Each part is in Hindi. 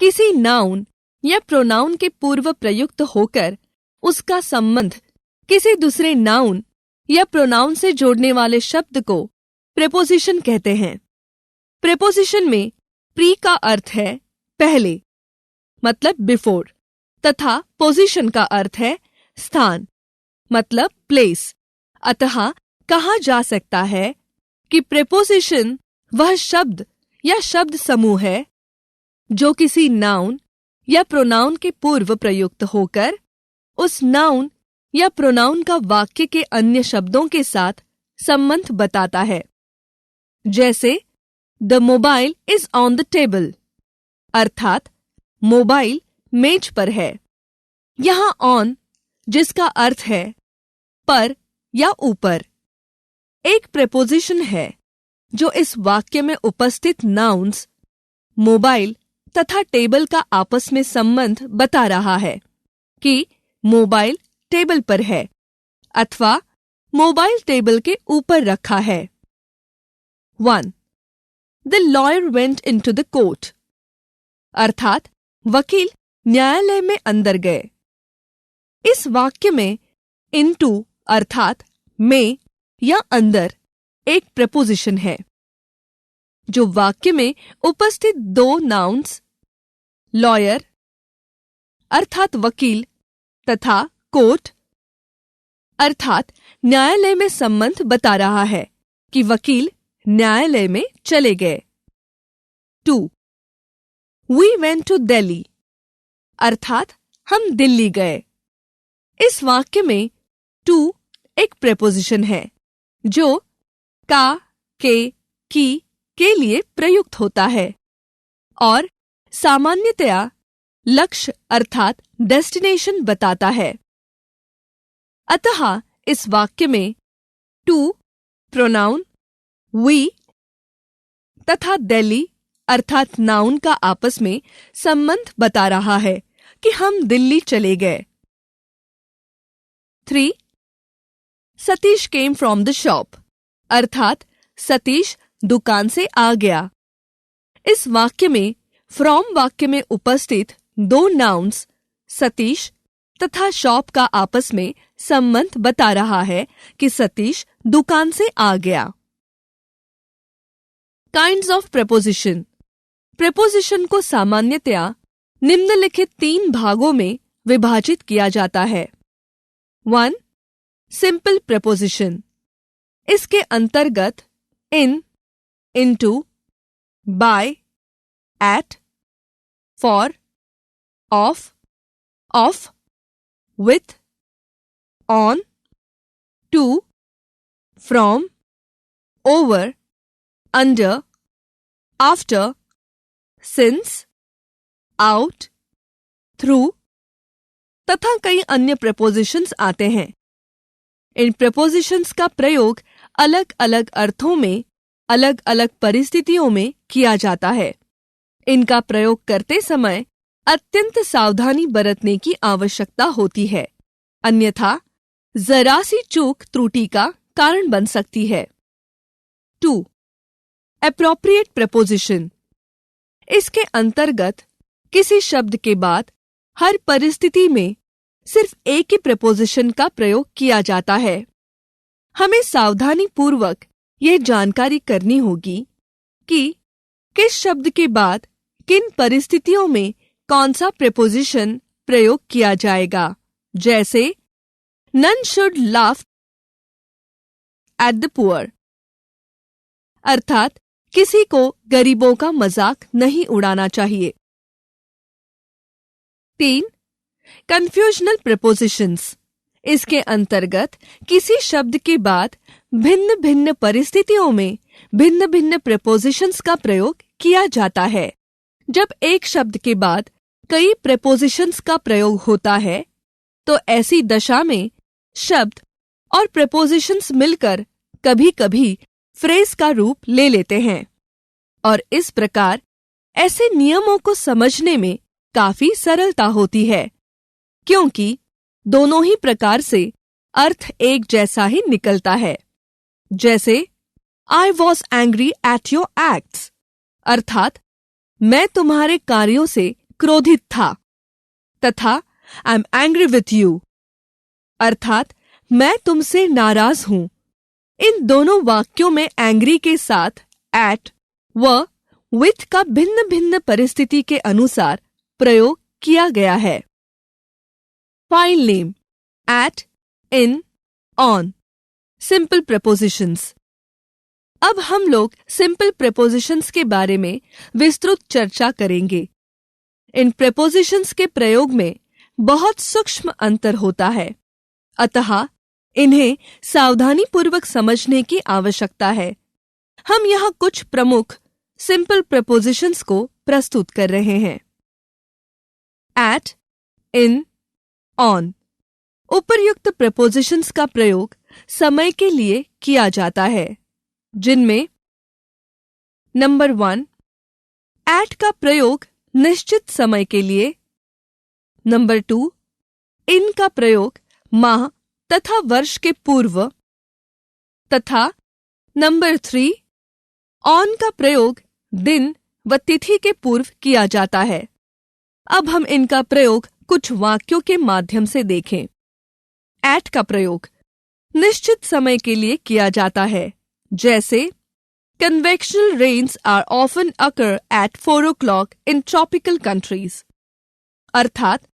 किसी नाउन या प्रोनाउन के पूर्व प्रयुक्त होकर उसका संबंध किसी दूसरे नाउन या प्रोनाउन से जोड़ने वाले शब्द को प्रेपोजिशन कहते हैं। प्रेपोजिशन में प्री का अर्थ है पहले, मतलब बिफोर, तथा पोजीशन का अर्थ है स्थान, मतलब प्लेस। अतः कहा जा सकता है कि प्रेपोजिशन वह शब्द या शब्द समूह है जो किसी नाउन या प्रोनाउन के पूर्व प्रयुक्त होकर उस नाउन या प्रोनाउन का वाक्य के अन्य शब्दों के साथ संबंध बताता है। जैसे the mobile is on the table, अर्थात मोबाइल मेज पर है। यहां ऑन, जिसका अर्थ है पर या ऊपर, एक प्रेपोजिशन है जो इस वाक्य में उपस्थित नाउन्स मोबाइल तथा टेबल का आपस में संबंध बता रहा है कि मोबाइल टेबल पर है अथवा मोबाइल टेबल के ऊपर रखा है। 1. The lawyer went into the court, अर्थात वकील न्यायालय में अंदर गए। इस वाक्य में into अर्थात में या अंदर एक प्रेपोजिशन है जो वाक्य में उपस्थित दो नाउन्स लॉयर अर्थात वकील तथा कोर्ट अर्थात न्यायालय में संबंध बता रहा है कि वकील न्यायालय में चले गए। 2. We went to Delhi, अर्थात हम दिल्ली गए। इस वाक्य में to एक प्रेपोजिशन है जो का, की के लिए प्रयुक्त होता है और सामान्यतया लक्ष्य अर्थात डेस्टिनेशन बताता है। अतः इस वाक्य में टू प्रोनाउन वी तथा दिल्ली अर्थात नाउन का आपस में संबंध बता रहा है कि हम दिल्ली चले गए। 3. Satish came from the shop, अर्थात सतीश दुकान से आ गया। इस वाक्य में फ्रॉम वाक्य में उपस्थित दो नाउन्स सतीश तथा शॉप का आपस में संबंध बता रहा है कि सतीश दुकान से आ गया। Kinds of preposition. प्रेपोजिशन को सामान्यतया निम्नलिखित 3 भागों में विभाजित किया जाता है। 1. Simple preposition. इसके अंतर्गत in, into, by, at, for, of, with, on, to, from, over, under, after, since, out, through तथा कई अन्य प्रेपोजिशंस आते हैं। इन प्रेपोजिशंस का प्रयोग अलग अलग अर्थों में अलग अलग परिस्थितियों में किया जाता है। इनका प्रयोग करते समय अत्यंत सावधानी बरतने की आवश्यकता होती है, अन्यथा जरा सी चूक त्रुटि का कारण बन सकती है। 2. Appropriate preposition. इसके अंतर्गत किसी शब्द के बाद हर परिस्थिति में सिर्फ एक ही प्रेपोजिशन का प्रयोग किया जाता है। हमें सावधानी पूर्वक यह जानकारी करनी होगी कि किस शब्द के बाद किन परिस्थितियों में कौन सा प्रेपोजिशन प्रयोग किया जाएगा। जैसे none should laugh at the poor, अर्थात किसी को गरीबों का मजाक नहीं उड़ाना चाहिए। 3. कंफ्यूजनल प्रेपोजिशंस। इसके अंतर्गत किसी शब्द के बाद भिन्न भिन्न परिस्थितियों में भिन्न भिन्न प्रेपोजिशंस का प्रयोग किया जाता है। जब एक शब्द के बाद कई प्रेपोजिशंस का प्रयोग होता है तो ऐसी दशा में शब्द और प्रेपोजिशंस मिलकर कभी-कभी फ्रेज का रूप ले लेते हैं और इस प्रकार ऐसे नियमों को समझने में काफी सरलता होती है, क्योंकि दोनों ही प्रकार से अर्थ एक जैसा ही निकलता है। जैसे I was angry at your acts, अर्थात मैं तुम्हारे कार्यों से क्रोधित था, तथा I am angry with you अर्थात मैं तुमसे नाराज हूं। इन दोनों वाक्यों में एंग्री के साथ एट व विथ का भिन्न भिन्न परिस्थिति के अनुसार प्रयोग किया गया है। File name at, in, on, simple prepositions. अब हम लोग सिंपल प्रेपोजिशंस के बारे में विस्तृत चर्चा करेंगे। इन प्रेपोजिशंस के प्रयोग में बहुत सूक्ष्म अंतर होता है, अतः इन्हें सावधानीपूर्वक समझने की आवश्यकता है। हम यहाँ कुछ प्रमुख सिंपल प्रेपोजिशंस को प्रस्तुत कर रहे हैं। At, in, on. उपर्युक्त प्रेपोजिशंस का प्रयोग समय के लिए किया जाता है, जिनमें नंबर 1, एट का प्रयोग निश्चित समय के लिए। नंबर 2, इन का प्रयोग माह तथा वर्ष के पूर्व। तथा नंबर 3, ऑन का प्रयोग दिन व तिथि के पूर्व किया जाता है। अब हम इनका प्रयोग कुछ वाक्यों के माध्यम से देखें। एट का प्रयोग निश्चित समय के लिए किया जाता है, जैसे convectional rains are often occur at 4 o'clock in tropical countries। अर्थात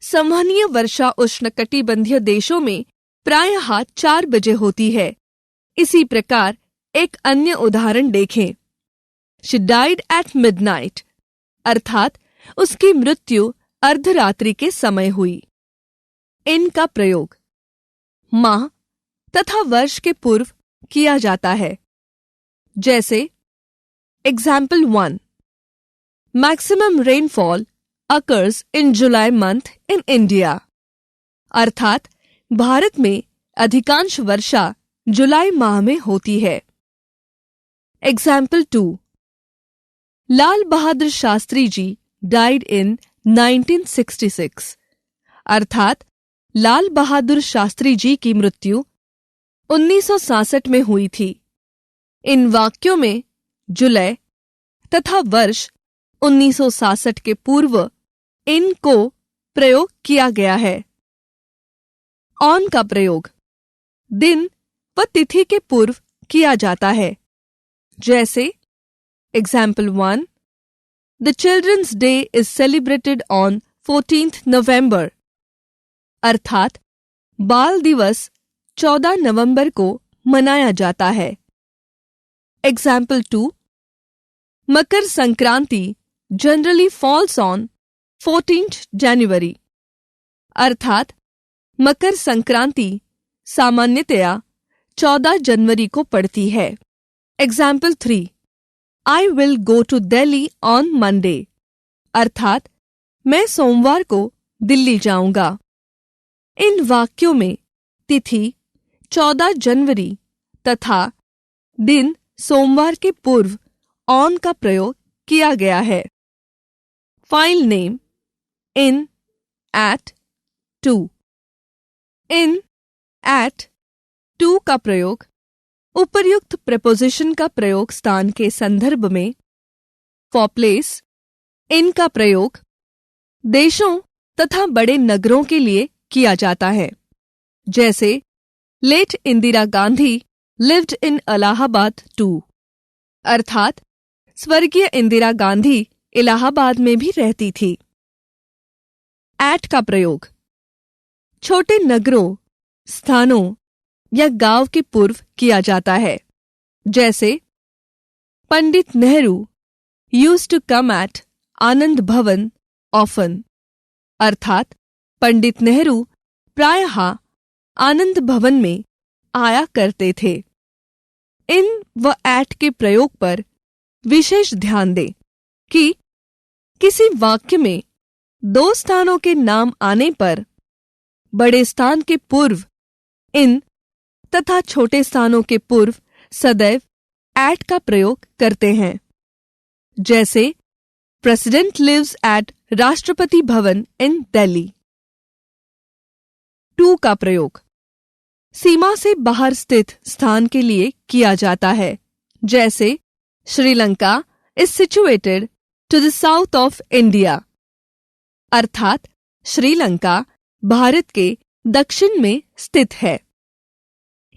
संवहनीय वर्षा उष्णकटिबंधीय देशों में प्रायः 4 बजे होती है। इसी प्रकार एक अन्य उदाहरण देखें। She died at midnight, अर्थात उसकी मृत्यु अर्धरात्रि के समय हुई। इन का प्रयोग माह तथा वर्ष के पूर्व किया जाता है, जैसे example 1, maximum rainfall occurs in July month in India। अर्थात भारत में अधिकांश वर्षा जुलाई माह में होती है। Example 2, Lal Bahadur Shastri ji died in 1966। अर्थात लाल बहादुर शास्त्री जी की मृत्यु 1966 में हुई थी। इन वाक्यों में जुलाई तथा वर्ष 1966 के पूर्व इन को प्रयोग किया गया है। ऑन का प्रयोग दिन व तिथि के पूर्व किया जाता है, जैसे example 1, the children's day is celebrated on 14th November. अर्थात बाल दिवस 14 नवंबर को मनाया जाता है। Example 2, Makar Sankranti generally falls on 14th January. अर्थात मकर संक्रांति सामान्यतया 14 जनवरी को पड़ती है। Example 3, I will go to Delhi on Monday. अर्थात मैं सोमवार को दिल्ली जाऊंगा। इन वाक्यों में तिथि 14 जनवरी तथा दिन सोमवार के पूर्व ऑन का प्रयोग किया गया है। File name in, at, to. In, at, to का प्रयोग उपर्युक्त प्रेपोजिशन का प्रयोग स्थान के संदर्भ में। फॉर प्लेस, इन का प्रयोग देशों तथा बड़े नगरों के लिए किया जाता है, जैसे late Indira Gandhi lived in Allahabad too. अर्थात स्वर्गीय इंदिरा गांधी इलाहाबाद में भी रहती थी। एट का प्रयोग छोटे नगरों, स्थानों या गांव के पूर्व किया जाता है, जैसे Pandit Nehru used to come at Anand Bhavan often. अर्थात पंडित नेहरू प्रायः आनंद भवन में आया करते थे। इन व एट के प्रयोग पर विशेष ध्यान दें कि किसी वाक्य में 2 स्थानों के नाम आने पर बड़े स्थान के पूर्व इन तथा छोटे स्थानों के पूर्व सदैव एट का प्रयोग करते हैं, जैसे president lives at Rashtrapati Bhavan in Delhi. To का प्रयोग सीमा से बाहर स्थित स्थान के लिए किया जाता है, जैसे Sri Lanka is situated to the south of India. अर्थात श्रीलंका भारत के दक्षिण में स्थित है।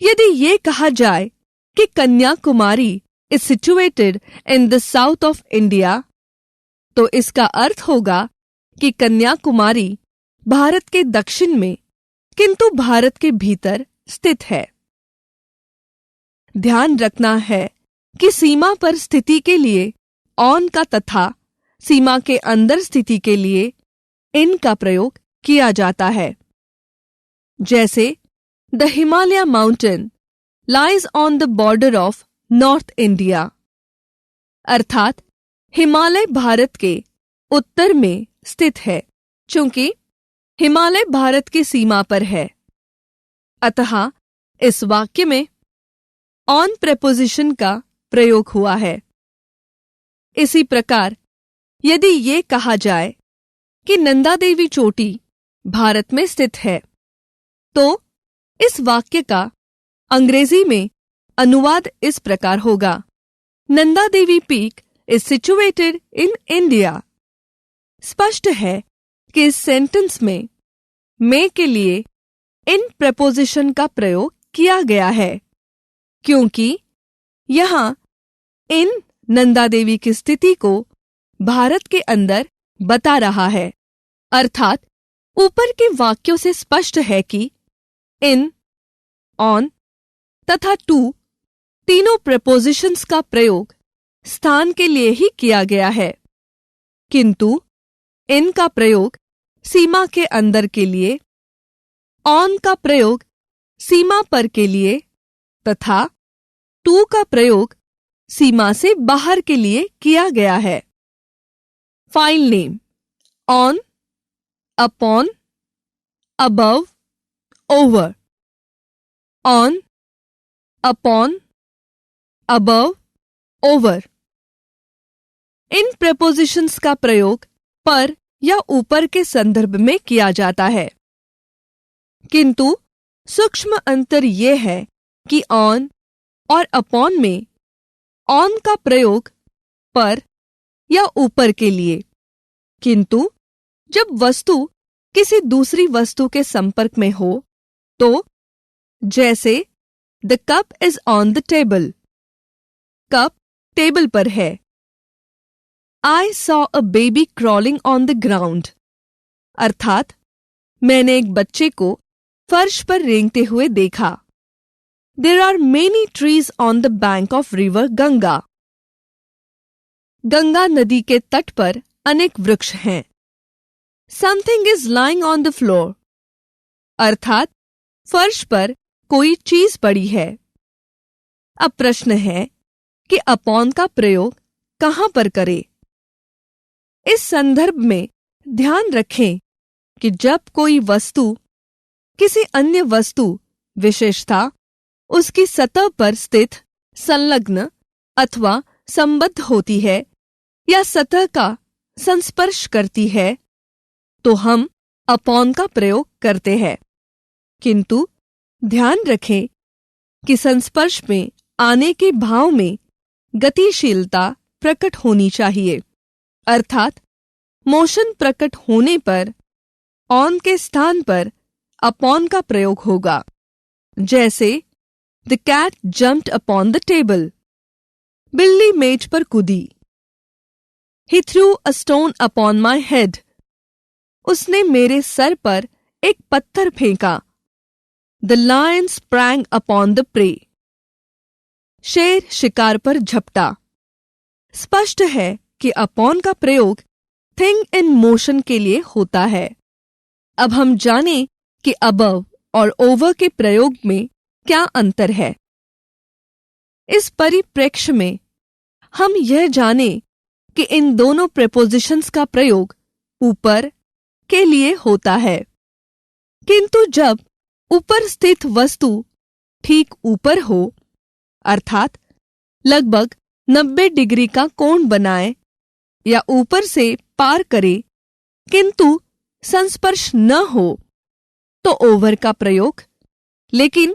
यदि ये कहा जाए कि Kanyakumari is situated in the south of India, तो इसका अर्थ होगा कि कन्याकुमारी भारत के दक्षिण में किंतु भारत के भीतर स्थित है। ध्यान रखना है कि सीमा पर स्थिति के लिए ऑन का तथा सीमा के अंदर स्थिति के लिए इन का प्रयोग किया जाता है। जैसे the Himalaya mountain lies on the border of north India, अर्थात हिमालय भारत के उत्तर में स्थित है, चूंकि हिमालय भारत की सीमा पर है। अतः इस वाक्य में ऑन प्रेपोजिशन का प्रयोग हुआ है। इसी प्रकार यदि ये कहा जाए कि नंदा देवी चोटी भारत में स्थित है, तो इस वाक्य का अंग्रेजी में अनुवाद इस प्रकार होगा, Nanda Devi peak is situated in India. स्पष्ट है कि इस सेंटेंस में के लिए इन प्रेपोजिशन का प्रयोग किया गया है, क्योंकि यहां इन नंदा देवी की स्थिति को भारत के अंदर बता रहा है। अर्थात ऊपर के वाक्यों से स्पष्ट है कि इन, ऑन तथा टू तीनों प्रेपोजिशंस का प्रयोग स्थान के लिए ही किया गया है, किंतु इन का प्रयोग सीमा के अंदर के लिए, ऑन का प्रयोग सीमा पर के लिए तथा टू का प्रयोग सीमा से बाहर के लिए किया गया है। File name on, upon, above, over, on, upon, above, over. In prepositions का प्रयोग पर या ऊपर के संदर्भ में किया जाता है, किंतु सूक्ष्म अंतर यह है कि ऑन और अपॉन में ऑन का प्रयोग पर या ऊपर के लिए, किंतु जब वस्तु किसी दूसरी वस्तु के संपर्क में हो तो, जैसे the cup is on the table, cup table पर है। I saw a baby crawling on the ground, अर्थात मैंने एक बच्चे को फर्श पर रेंगते हुए देखा। There are many trees on the bank of river Ganga, Ganga नदी के तट पर अनेक वृक्ष हैं। Something is lying on the floor, अर्थात फर्श पर कोई चीज पड़ी है। अब प्रश्न है कि अपॉन का प्रयोग कहां पर करें? इस संदर्भ में ध्यान रखें कि जब कोई वस्तु किसी अन्य वस्तु विशेषता उसकी सतह पर स्थित, संलग्न अथवा संबद्ध होती है या सतह का संस्पर्श करती है, तो हम अपॉन का प्रयोग करते हैं। किंतु ध्यान रखें कि संस्पर्श में आने के भाव में गतिशीलता प्रकट होनी चाहिए, अर्थात मोशन प्रकट होने पर ऑन के स्थान पर अपॉन का प्रयोग होगा। जैसे the cat jumped upon the table, बिल्ली मेज पर कूदी। He threw a stone upon my head, उसने मेरे सर पर एक पत्थर फेंका। The lion sprang upon the prey, शेर शिकार पर झपटा। स्पष्ट है कि अपॉन का प्रयोग थिंग इन मोशन के लिए होता है। अब हम जानें कि अबव और ओवर के प्रयोग में क्या अंतर है। इस परिप्रेक्ष्य में हम यह जानें कि इन दोनों प्रेपोजिशंस का प्रयोग ऊपर के लिए होता है, किंतु जब ऊपर स्थित वस्तु ठीक ऊपर हो, अर्थात लगभग 90 डिग्री का कोण बनाए या ऊपर से पार करे, किंतु संस्पर्श न हो, तो ओवर का प्रयोग। लेकिन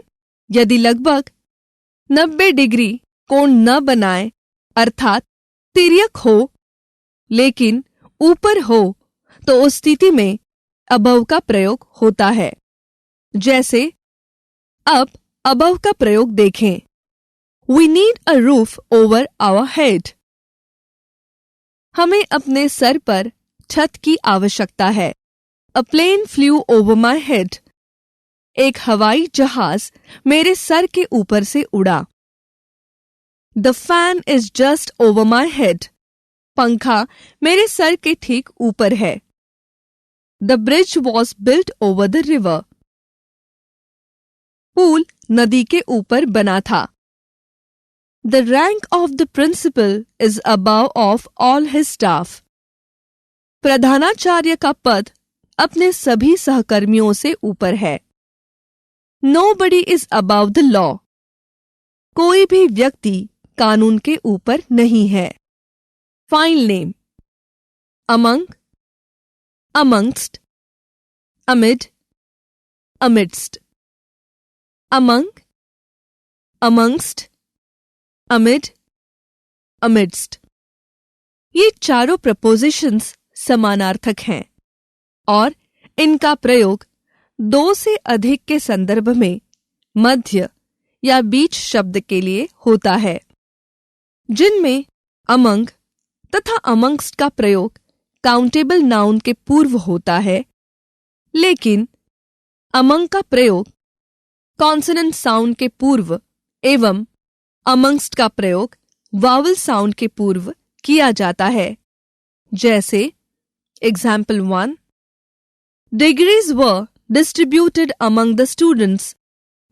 यदि लगभग 90 डिग्री कोण न बनाए, अर्थात तिर्यक हो लेकिन ऊपर हो, तो उस स्थिति में अबव का प्रयोग होता है। जैसे अब अबव का प्रयोग देखें। We need a roof over our head. हमें अपने सर पर छत की आवश्यकता है। A plane flew over my head. एक हवाई जहाज मेरे सर के ऊपर से उड़ा। The fan is just over my head. पंखा मेरे सर के ठीक ऊपर है। The bridge was built over the river. पुल नदी के ऊपर बना था। The rank of the principal is above of all his staff. प्रधानाचार्य का पद अपने सभी सहकर्मियों से ऊपर है। Nobody is above the law. कोई भी व्यक्ति कानून के ऊपर नहीं है। File name: among, amongst, amid, amidst. Among, amongst, amid, amidst. ये चारों प्रपोजिशंस समानार्थक हैं और इनका प्रयोग दो से अधिक के संदर्भ में मध्य या बीच शब्द के लिए होता है, जिनमें अमंग तथा अमंगस्ट का प्रयोग काउंटेबल नाउन के पूर्व होता है, लेकिन अमंग का प्रयोग कॉन्सोनेंट साउंड के पूर्व एवं अमंगस्ट का प्रयोग वावल साउंड के पूर्व किया जाता है। जैसे example 1, degrees were distributed among the students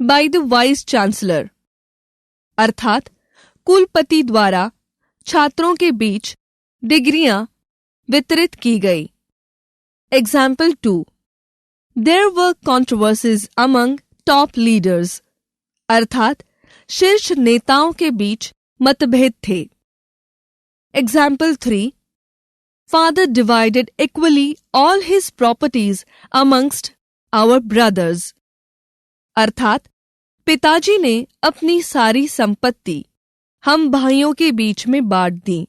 by the vice chancellor. अर्थात कुलपति द्वारा छात्रों के बीच डिग्रियां वितरित की गई। Example 2, there were controversies among top leaders. अर्थात शीर्ष नेताओं के बीच मतभेद थे। Example 3, father divided equally all his properties amongst our brothers. अर्थात पिताजी ने अपनी सारी संपत्ति हम भाइयों के बीच में बांट दी।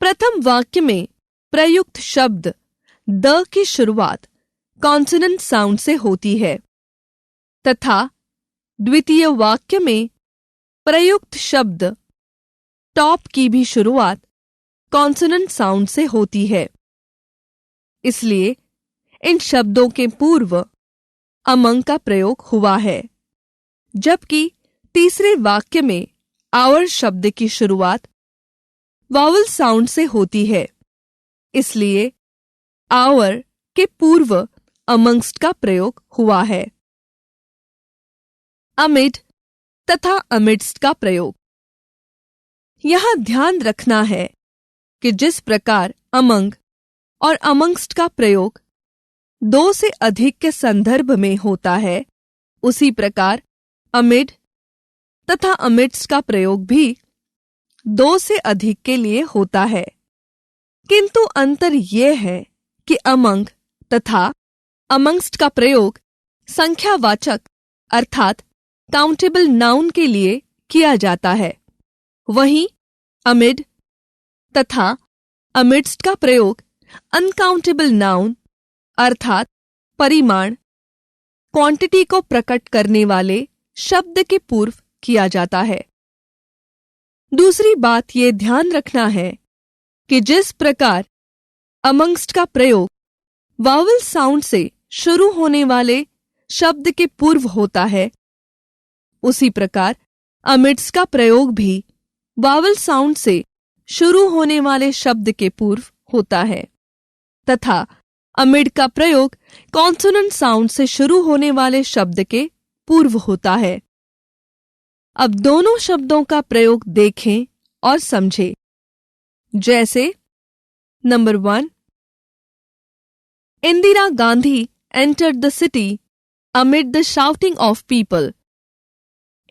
प्रथम वाक्य में प्रयुक्त शब्द द की शुरुआत कॉन्सोनेंट साउंड से होती है तथा द्वितीय वाक्य में प्रयुक्त शब्द टॉप की भी शुरुआत कॉन्सोनेंट साउंड से होती है। इसलिए इन शब्दों के पूर्व अमंग का प्रयोग हुआ है, जबकि तीसरे वाक्य में आवर शब्द की शुरुआत वावल साउंड से होती है। इसलिए आवर के पूर्व अमंगस्ट का प्रयोग हुआ है। अमिड तथा अमिडस्ट का प्रयोग। यहां ध्यान रखना है कि जिस प्रकार अमंग और अमंगस्ट का प्रयोग दो से अधिक के संदर्भ में होता है, उसी प्रकार अमिड तथा अमिडस्ट का प्रयोग भी दो से अधिक के लिए होता है। किंतु अंतर यह है कि अमंग तथा अमंगस्ट का प्रयोग संख्यावाचक अर्थात काउंटेबल नाउन के लिए किया जाता है, वहीं अमिड तथा अमिडस्ट का प्रयोग अनकाउंटेबल नाउन अर्थात परिमाण क्वांटिटी को प्रकट करने वाले शब्द के पूर्व किया जाता है। दूसरी बात यह ध्यान रखना है कि जिस प्रकार अमंगस्ट का प्रयोग वावल साउंड से शुरू होने वाले शब्द के पूर्व होता है, उसी प्रकार अमिडस्ट का प्रयोग भी वावल साउंड से शुरू होने वाले शब्द के पूर्व होता है तथा अमिड का प्रयोग कॉन्सोनेंट साउंड से शुरू होने वाले शब्द के पूर्व होता है। अब दोनों शब्दों का प्रयोग देखें और समझें। जैसे number 1, Indira Gandhi entered the city amid the shouting of people.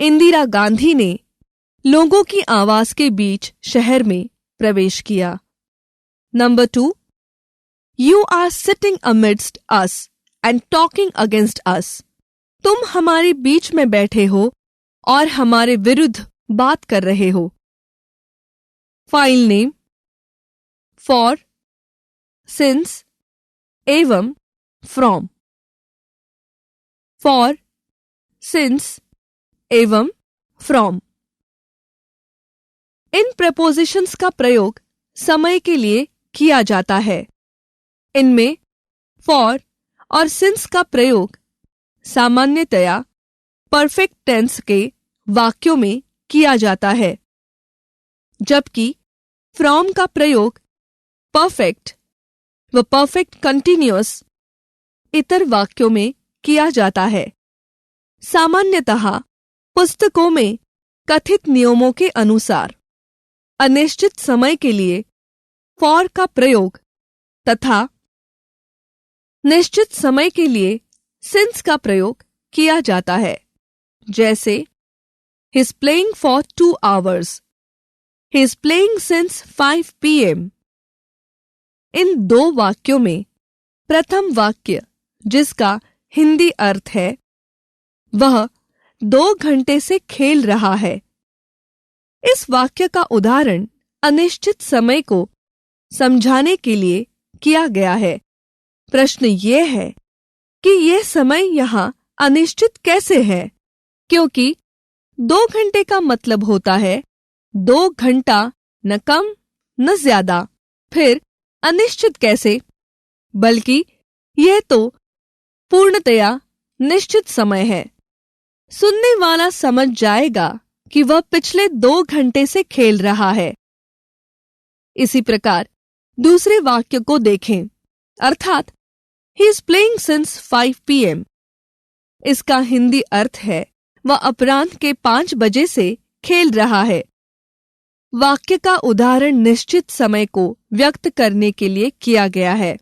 Indira Gandhi ने लोगों की आवाज के बीच शहर में प्रवेश किया। Number 2, You are sitting amidst us and talking against us. तुम हमारे बीच में बैठे हो और हमारे विरुद्ध बात कर रहे हो। फाइल नेम: फॉर सिंस एवं फ्रॉम, फॉर, सिंस एवं फ्रॉम। इन प्रपोजिशंस का प्रयोग समय के लिए किया जाता है। इनमें फॉर और सिंस का प्रयोग सामान्यतया परफेक्ट टेंस के वाक्यों में किया जाता है, जबकि फ्रॉम का प्रयोग परफेक्ट व परफेक्ट कंटीन्यूअस इतर वाक्यों में किया जाता है। सामान्यतः पुस्तकों में कथित नियमों के अनुसार अनिश्चित समय के लिए फॉर का प्रयोग तथा निश्चित समय के लिए सिंस का प्रयोग किया जाता है। जैसे he is playing for 2 hours, he is playing since 5 p.m. इन दो वाक्यों में प्रथम वाक्य जिसका हिंदी अर्थ है वह 2 घंटे से खेल रहा है। इस वाक्य का उदाहरण अनिश्चित समय को समझाने के लिए किया गया है। प्रश्न ये है कि यह समय यहां अनिश्चित कैसे है, क्योंकि 2 घंटे का मतलब होता है 2 घंटा, न कम न ज्यादा। फिर अनिश्चित कैसे, बल्कि यह तो पूर्णतया निश्चित समय है। सुनने वाला समझ जाएगा कि वह पिछले 2 घंटे से खेल रहा है। इसी प्रकार दूसरे वाक्य को देखें, अर्थात he is playing since 5 p.m. इसका हिंदी अर्थ है वह अपराह्न के 5 बजे से खेल रहा है। वाक्य का उदाहरण निश्चित समय को व्यक्त करने के लिए किया गया है।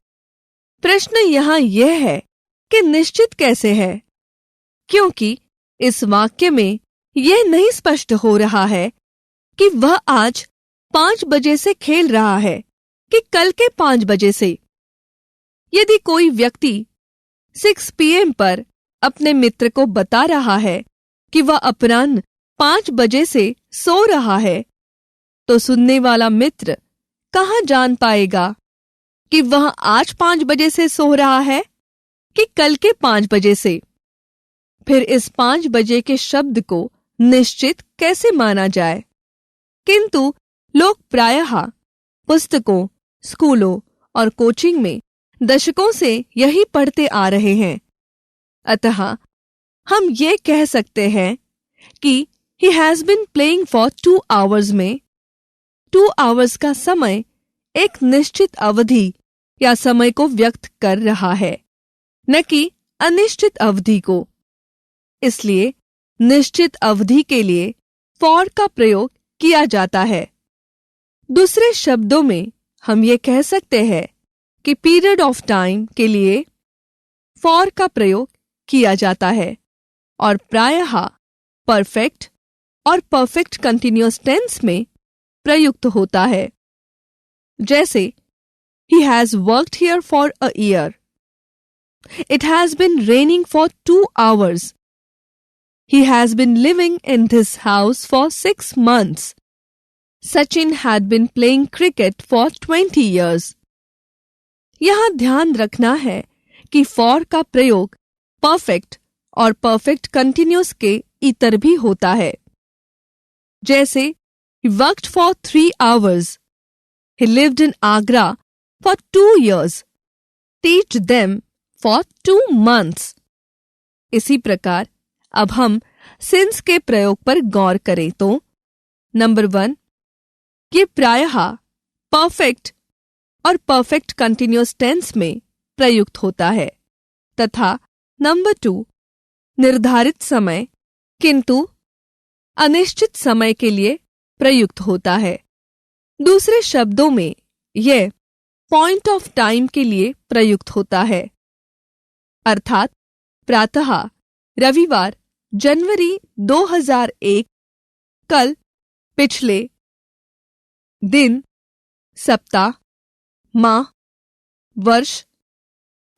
प्रश्न यहां यह है कि निश्चित कैसे है, क्योंकि इस वाक्य में यह नहीं स्पष्ट हो रहा है कि वह आज 5 बजे से खेल रहा है कि कल के 5 बजे से। यदि कोई व्यक्ति 6 p.m. पर अपने मित्र को बता रहा है कि वह अपराह्न 5 बजे से सो रहा है, तो सुनने वाला मित्र कहाँ जान पाएगा कि वह आज 5 बजे से सो रहा है कि कल के 5 बजे से। फिर इस 5 बजे के शब्द को निश्चित कैसे माना जाए? किंतु लोग प्रायः पुस्तकों, स्कूलों और कोचिंग में दशकों से यही पढ़ते आ रहे हैं। अतः हम ये कह सकते हैं कि he has been playing for 2 hours में 2 hours का समय एक निश्चित अवधि या समय को व्यक्त कर रहा है, न कि अनिश्चित अवधि को। इसलिए निश्चित अवधि के लिए फॉर का प्रयोग किया जाता है। दूसरे शब्दों में हम ये कह सकते हैं कि पीरियड ऑफ टाइम के लिए फॉर का प्रयोग किया जाता है और प्रायः परफेक्ट और परफेक्ट कंटीन्यूअस टेंस में प्रयुक्त होता है। जैसे he has worked here for a year, it has been raining for 2 hours, he has been living in this house for 6 months, Sachin had been playing cricket for 20 years. यहां ध्यान रखना है कि फॉर का प्रयोग परफेक्ट और परफेक्ट कंटीन्यूअस के इतर भी होता है। जैसे he worked for 3 hours, he lived in Agra for 2 years, teach them for 2 months. इसी प्रकार अब हम सिंस के प्रयोग पर गौर करें तो नंबर 1, ये प्रायः परफेक्ट और परफेक्ट कंटीन्यूअस टेंस में प्रयुक्त होता है तथा नंबर 2, निर्धारित समय किंतु अनिश्चित समय के लिए प्रयुक्त होता है। दूसरे शब्दों में यह पॉइंट ऑफ टाइम के लिए प्रयुक्त होता है, अर्थात प्रातः रविवार जनवरी 2001, कल पिछले, दिन सप्ताह, माह, वर्ष,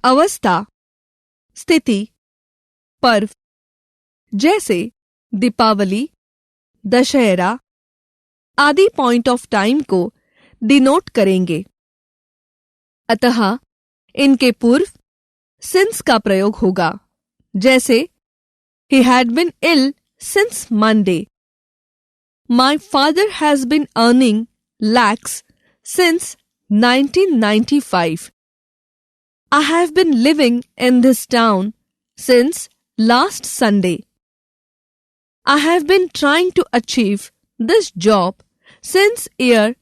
अवस्था, स्थिति, पर्व जैसे दीपावली, दशहरा आदि पॉइंट ऑफ टाइम को डिनोट करेंगे। अतः इनके पूर्व सिंस का प्रयोग होगा, जैसे He had been ill since Monday. My father has been earning lakhs since 1995. I have been living in this town since last Sunday. I have been trying to achieve this job since year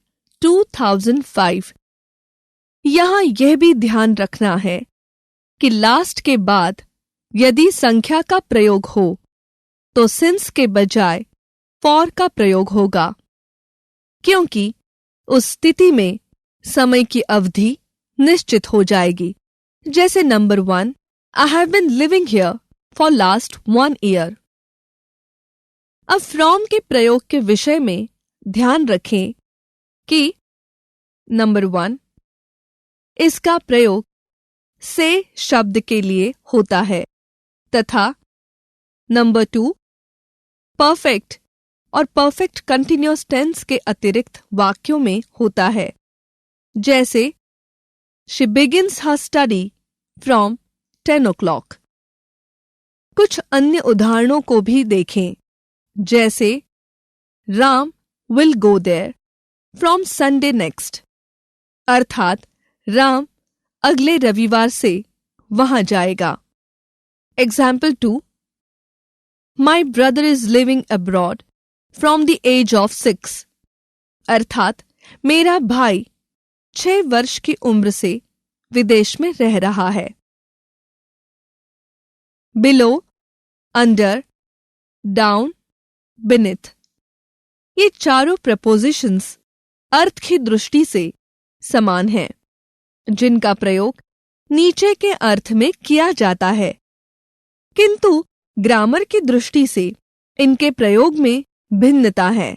2005. यहाँ यह भी ध्यान रखना है कि लास्ट के बाद यदि संख्या का प्रयोग हो तो सिंस के बजाय फॉर का प्रयोग होगा, क्योंकि उस स्थिति में समय की अवधि निश्चित हो जाएगी। जैसे number 1, I have been living here for last 1 year. अब फ्रॉम के प्रयोग के विषय में ध्यान रखें कि नंबर 1, इसका प्रयोग से शब्द के लिए होता है तथा नंबर 2, परफेक्ट और परफेक्ट कंटिन्यूअस टेंस के अतिरिक्त वाक्यों में होता है, जैसे she begins her study from 10 o'clock। कुछ अन्य उदाहरणों को भी देखें, जैसे Ram will go there from Sunday next, अर्थात राम अगले रविवार से वहां जाएगा। Example 2, My brother is living abroad from the age of 6, अर्थात मेरा भाई 6 वर्ष की उम्र से विदेश में रह रहा है। Below, under, down, beneath, ये चारों प्रपोजिशंस अर्थ की दृष्टि से समान हैं, जिनका प्रयोग नीचे के अर्थ में किया जाता है, किंतु ग्रामर की दृष्टि से इनके प्रयोग में भिन्नता है।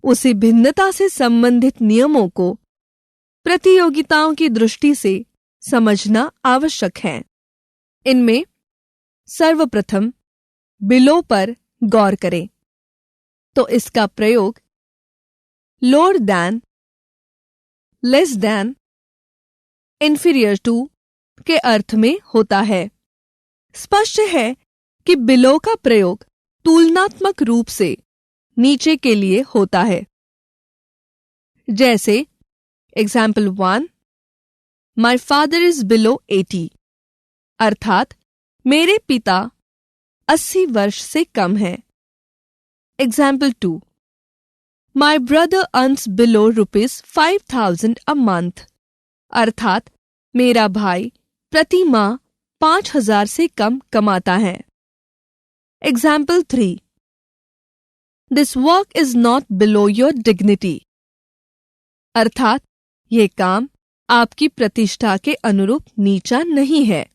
उसी भिन्नता से संबंधित नियमों को प्रतियोगिताओं की दृष्टि से समझना आवश्यक है। इनमें सर्वप्रथम बिलो पर गौर करें तो इसका प्रयोग lower than, less than, inferior to के अर्थ में होता है। स्पष्ट है कि बिलो का प्रयोग तुलनात्मक रूप से नीचे के लिए होता है, जैसे example 1, my father is below 80, अर्थात मेरे पिता 80 वर्ष से कम हैं। Example 2, my brother earns below ₹5,000 a month, अर्थात मेरा भाई प्रति माह 5,000 से कम कमाता है। Example 3, this work is not below your dignity, अर्थात यह काम आपकी प्रतिष्ठा के अनुरूप नीचा नहीं है।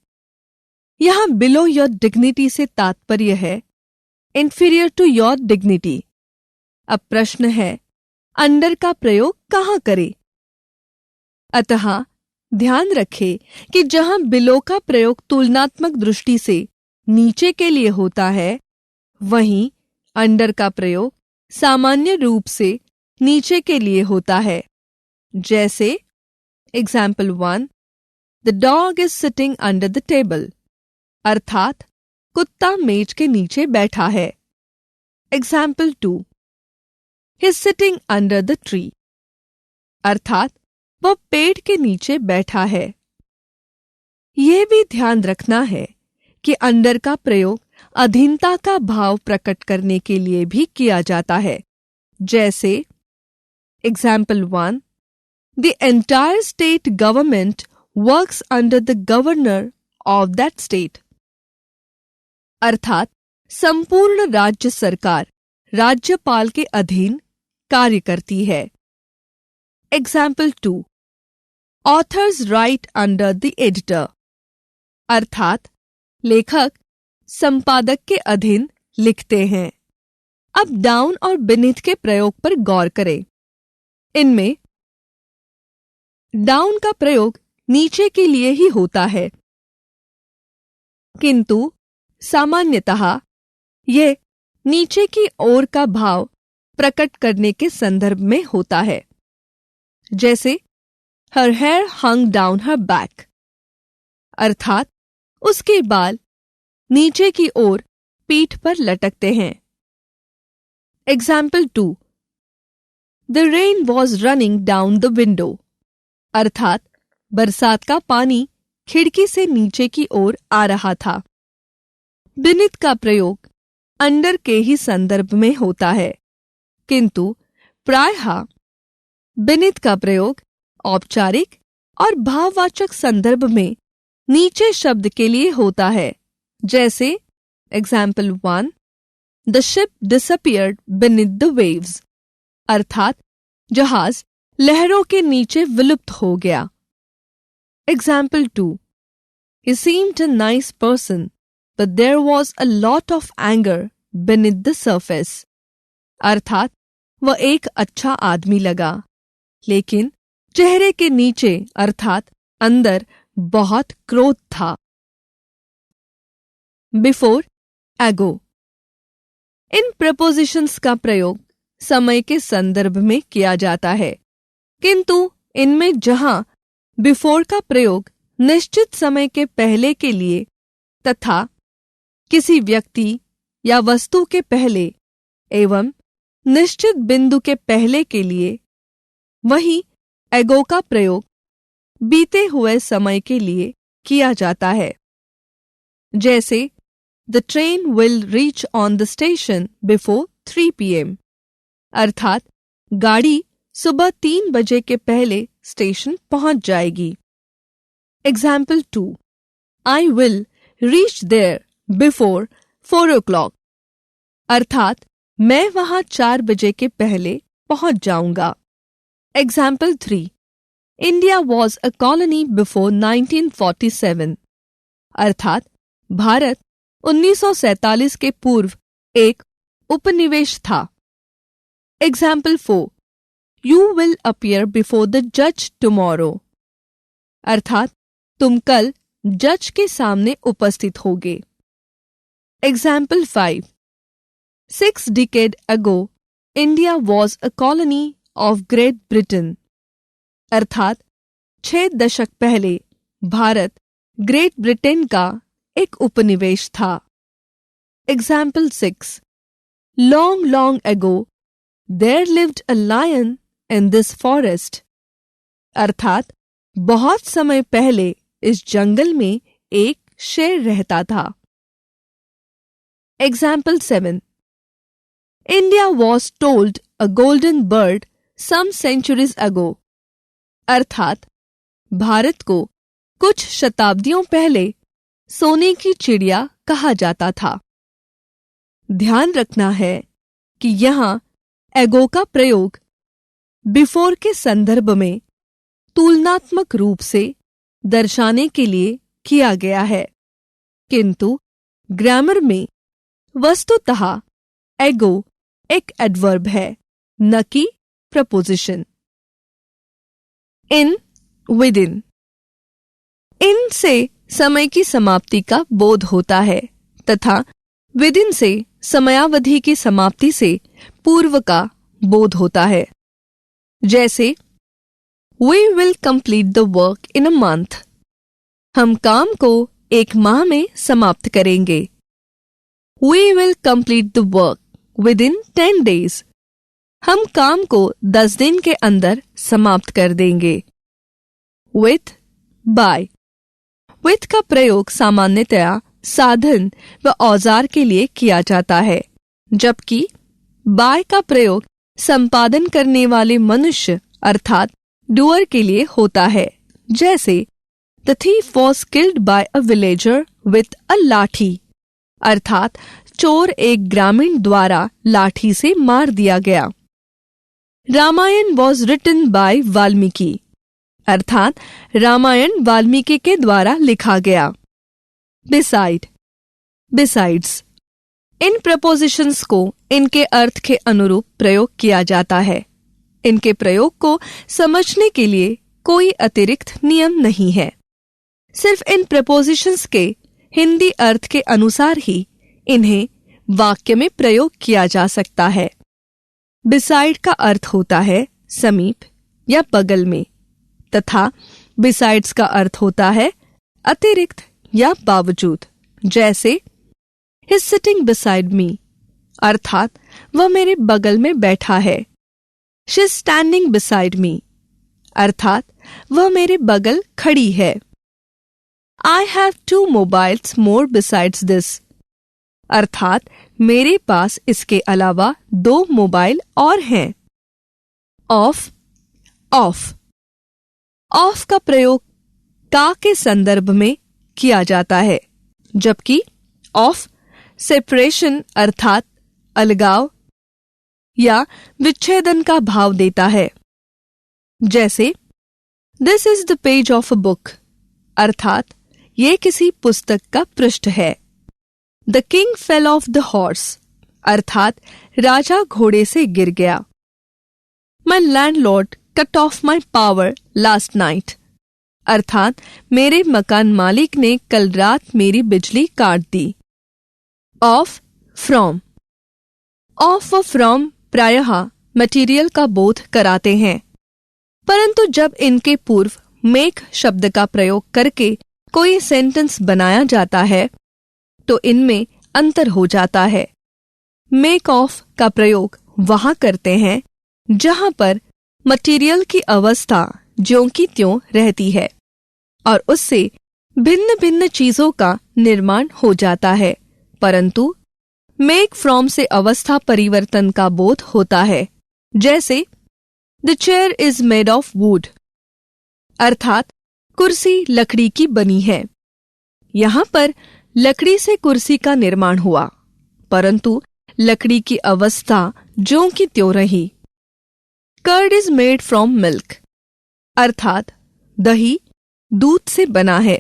यहां बिलो योर डिग्निटी से तात्पर्य है इंफीरियर टू योर डिग्निटी। अब प्रश्न है, अंडर का प्रयोग कहां करें? अतः ध्यान रखें कि जहां बिलो का प्रयोग तुलनात्मक दृष्टि से नीचे के लिए होता है, वहीं अंडर का प्रयोग सामान्य रूप से नीचे के लिए होता है, जैसे example 1, the dog is sitting under the table, अर्थात कुत्ता मेज के नीचे बैठा है। Example 2, he is sitting under the tree, अर्थात वह पेड़ के नीचे बैठा है। यह भी ध्यान रखना है कि अंडर का प्रयोग अधीनता का भाव प्रकट करने के लिए भी किया जाता है, जैसे example 1, the entire state government works under the governor of that state, अर्थात संपूर्ण राज्य सरकार राज्यपाल के अधीन कार्य करती है। Example 2, authors right under the editor, अर्थात लेखक संपादक के अधीन लिखते हैं। अब डाउन और बीनीथ के प्रयोग पर गौर करें। इनमें डाउन का प्रयोग नीचे के लिए ही होता है, किंतु सामान्यतः यह नीचे की ओर का भाव प्रकट करने के संदर्भ में होता है, जैसे her hair hung down her back, अर्थात उसके बाल नीचे की ओर पीठ पर लटकते हैं। Example 2. The rain was running down the window, अर्थात बरसात का पानी खिड़की से नीचे की ओर आ रहा था। beneath का प्रयोग अंडर के ही संदर्भ में होता है, किंतु प्रायः beneath का प्रयोग औपचारिक और भाववाचक संदर्भ में नीचे शब्द के लिए होता है, जैसे Example 1. The ship disappeared beneath the waves, अर्थात जहाज लहरों के नीचे विलुप्त हो गया। Example 2. He seemed a nice person, but there was a lot of anger beneath the surface, अर्थात वह एक अच्छा आदमी लगा, लेकिन चेहरे के नीचे अर्थात अंदर बहुत क्रोध था। बिफोर, एगो। इन प्रपोजिशंस का प्रयोग समय के संदर्भ में किया जाता है, किंतु इनमें जहां बिफोर का प्रयोग निश्चित समय के पहले के लिए तथा किसी व्यक्ति या वस्तु के पहले एवं निश्चित बिंदु के पहले के लिए, वहीं एगो का प्रयोग बीते हुए समय के लिए किया जाता है, जैसे The train will reach on the station before 3 p.m. अर्थात गाड़ी सुबह 3 बजे के पहले स्टेशन पहुंच जाएगी। Example 2. I will reach there before 4 o'clock. अर्थात मैं वहां 4 बजे के पहले पहुंच जाऊंगा। Example 3. India was a colony before 1947. अर्थात भारत 1947 के पूर्व एक उपनिवेश था। Example 4. You will appear before the judge tomorrow. अर्थात तुम कल जज के सामने उपस्थित होगे। Example 5. 6 decades ago, India was a colony of Great Britain. अर्थात 6 दशक पहले भारत ग्रेट ब्रिटेन का एक उपनिवेश था। Example 6. Long, long ago, there lived a lion in this forest. अर्थात बहुत समय पहले इस जंगल में एक शेर रहता था। Example 7. India was told a golden bird some centuries ago. अर्थात भारत को कुछ शताब्दियों पहले सोने की चिड़िया कहा जाता था। ध्यान रखना है कि यहाँ एगो का प्रयोग बिफोर के संदर्भ में तुलनात्मक रूप से दर्शाने के लिए किया गया है, किंतु ग्रामर में वस्तुतः एगो एक एडवर्ब है, न कि प्रपोजिशन। इन, विद इन से समय की समाप्ति का बोध होता है तथा विदिन से समयावधि की समाप्ति से पूर्व का बोध होता है, जैसे We will complete the work in a month. हम काम को 1 माह में समाप्त करेंगे। We will complete the work within 10 days. हम काम को 10 दिन के अंदर समाप्त कर देंगे। With, by. With का प्रयोग सामान्यतया साधन व औजार के लिए किया जाता है, जबकि by का प्रयोग संपादन करने वाले मनुष्य अर्थात डूअर के लिए होता है, जैसे The thief was killed by a villager with a लाठी, अर्थात चोर एक ग्रामीण द्वारा लाठी से मार दिया गया। Ramayan was written by Valmiki, अर्थात रामायण वाल्मीकि के द्वारा लिखा गया। Beside, besides. इन प्रपोजिशंस को इनके अर्थ के अनुरूप प्रयोग किया जाता है। इनके प्रयोग को समझने के लिए कोई अतिरिक्त नियम नहीं है। सिर्फ इन प्रपोजिशंस के हिंदी अर्थ के अनुसार ही इन्हें वाक्य में प्रयोग किया जा सकता है। Beside का अर्थ होता है समीप या बगल में, तथा बिसाइड्स का अर्थ होता है अतिरिक्त या बावजूद। जैसे he is sitting beside me, अर्थात वह मेरे बगल में बैठा है। She is standing beside me, अर्थात वह मेरे बगल खड़ी है। I have 2 mobiles more besides this, अर्थात मेरे पास इसके अलावा 2 मोबाइल और हैं। Of, of. ऑफ का प्रयोग का के संदर्भ में किया जाता है, जबकि ऑफ सेपरेशन अर्थात अलगाव या विच्छेदन का भाव देता है। जैसे this is the page of a book, अर्थात ये किसी पुस्तक का पृष्ठ है। The king fell off the horse, अर्थात राजा घोड़े से गिर गया। My landlord cut off my power last night, अर्थात मेरे मकान मालिक ने कल रात मेरी बिजली काट दी। Off, from. ऑफ व फ्रॉम प्रायः मटेरियल का बोध कराते हैं, परंतु जब इनके पूर्व मेक शब्द का प्रयोग करके कोई सेंटेंस बनाया जाता है तो इनमें अंतर हो जाता है। मेक ऑफ का प्रयोग वहां करते हैं जहां पर मटेरियल की अवस्था ज्यों की त्यों रहती है और उससे भिन्न भिन्न चीजों का निर्माण हो जाता है, परंतु मेक फ्रॉम से अवस्था परिवर्तन का बोध होता है। जैसे the chair is made of would, अर्थात कुर्सी लकड़ी की बनी है। यहां पर लकड़ी से कुर्सी का निर्माण हुआ, परंतु लकड़ी की अवस्था ज्यों की त्यों रही। Curd is made from milk, अर्थात दही दूध से बना है।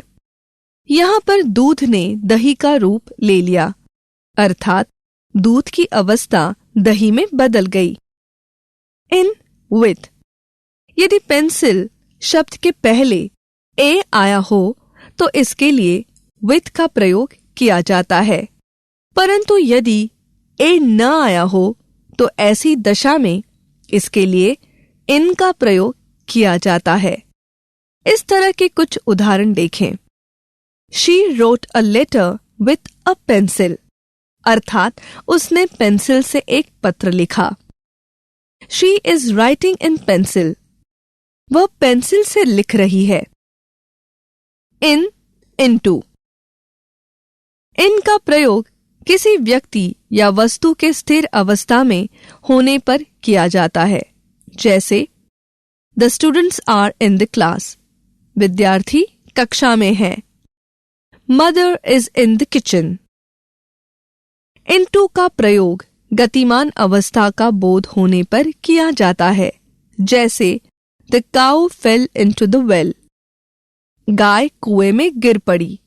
यहां पर दूध ने दही का रूप ले लिया, अर्थात दूध की अवस्था दही में बदल गई। इन, विथ। यदि पेंसिल शब्द के पहले ए आया हो तो इसके लिए विथ का प्रयोग किया जाता है, परंतु यदि ए न आया हो तो ऐसी दशा में इसके लिए इन का प्रयोग किया जाता है। इस तरह के कुछ उदाहरण देखें। She wrote a letter with a pencil, अर्थात उसने पेंसिल से एक पत्र लिखा। She is writing in pencil, वह पेंसिल से लिख रही है। इन, इनटू। इन का प्रयोग किसी व्यक्ति या वस्तु के स्थिर अवस्था में होने पर किया जाता है। जैसे the students are in the class, विद्यार्थी कक्षा में है। Mother is in the kitchen. Into का प्रयोग गतिमान अवस्था का बोध होने पर किया जाता है। जैसे the cow fell into the well, गाय कुएं में गिर पड़ी।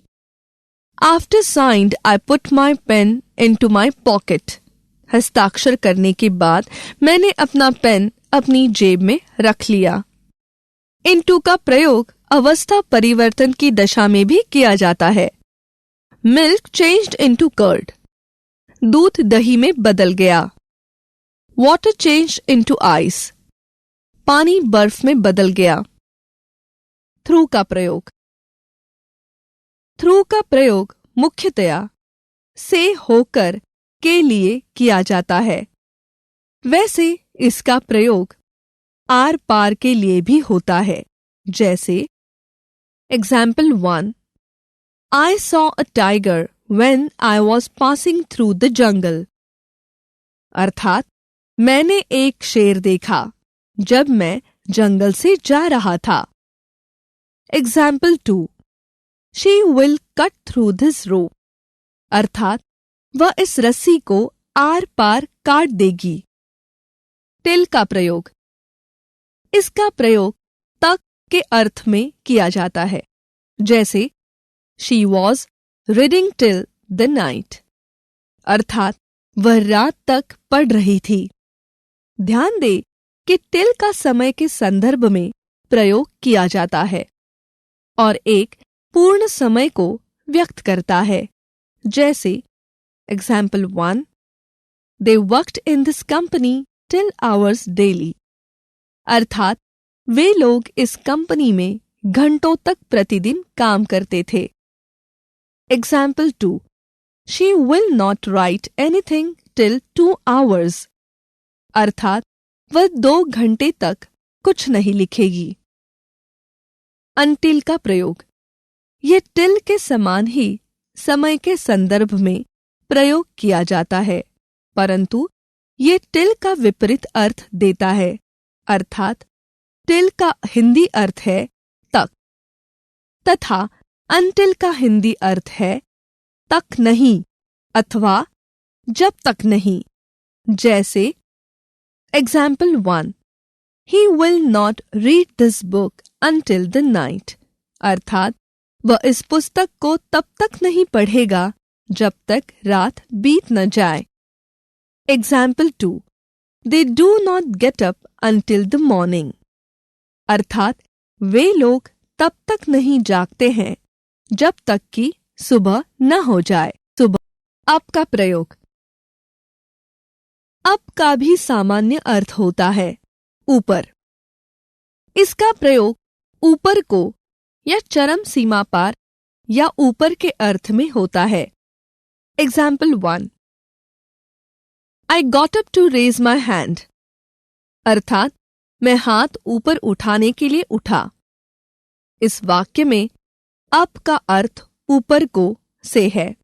After signed I put my pen into my pocket, हस्ताक्षर करने के बाद मैंने अपना पेन अपनी जेब में रख लिया। इनटू का प्रयोग अवस्था परिवर्तन की दशा में भी किया जाता है। मिल्क चेंज्ड इनटू कर्ड, दूध दही में बदल गया। वाटर चेंज्ड इनटू आइस, पानी बर्फ में बदल गया। थ्रू का प्रयोग। थ्रू का प्रयोग मुख्यतया से होकर के लिए किया जाता है। वैसे इसका प्रयोग आर पार के लिए भी होता है। जैसे example 1, I saw a tiger when I was passing through the jungle, अर्थात मैंने एक शेर देखा जब मैं जंगल से जा रहा था। Example 2, she will cut through this रोप, अर्थात वह इस रस्सी को आर पार काट देगी। टिल का प्रयोग। इसका प्रयोग तक के अर्थ में किया जाता है। जैसे she was reading till the night, अर्थात वह रात तक पढ़ रही थी। ध्यान दे कि टिल का समय के संदर्भ में प्रयोग किया जाता है और एक पूर्ण समय को व्यक्त करता है। जैसे example 1, they worked in this company till hours daily, अर्थात वे लोग इस कंपनी में घंटों तक प्रतिदिन काम करते थे। Example 2, she will not right anything till 2 hours, अर्थात वह 2 घंटे तक कुछ नहीं लिखेगी। अनटिल का प्रयोग। ये टिल के समान ही समय के संदर्भ में प्रयोग किया जाता है, परंतु ये टिल का विपरीत अर्थ देता है, अर्थात टिल का हिंदी अर्थ है तक, तथा अनटिल का हिंदी अर्थ है तक नहीं अथवा जब तक नहीं। जैसे example 1, he will not read this book until the night, अर्थात वह इस पुस्तक को तब तक नहीं पढ़ेगा जब तक रात बीत न जाए। Example 2, they do not get up until the morning, अर्थात वे लोग तब तक नहीं जागते हैं जब तक कि सुबह न हो जाए। सुबह। अब का प्रयोग। अब का भी सामान्य अर्थ होता है ऊपर। इसका प्रयोग ऊपर को या चरम सीमा पार या ऊपर के अर्थ में होता है। Example 1, I got up to raise my hand, अर्थात मैं हाथ ऊपर उठाने के लिए उठा। इस वाक्य में अप का अर्थ ऊपर को से है।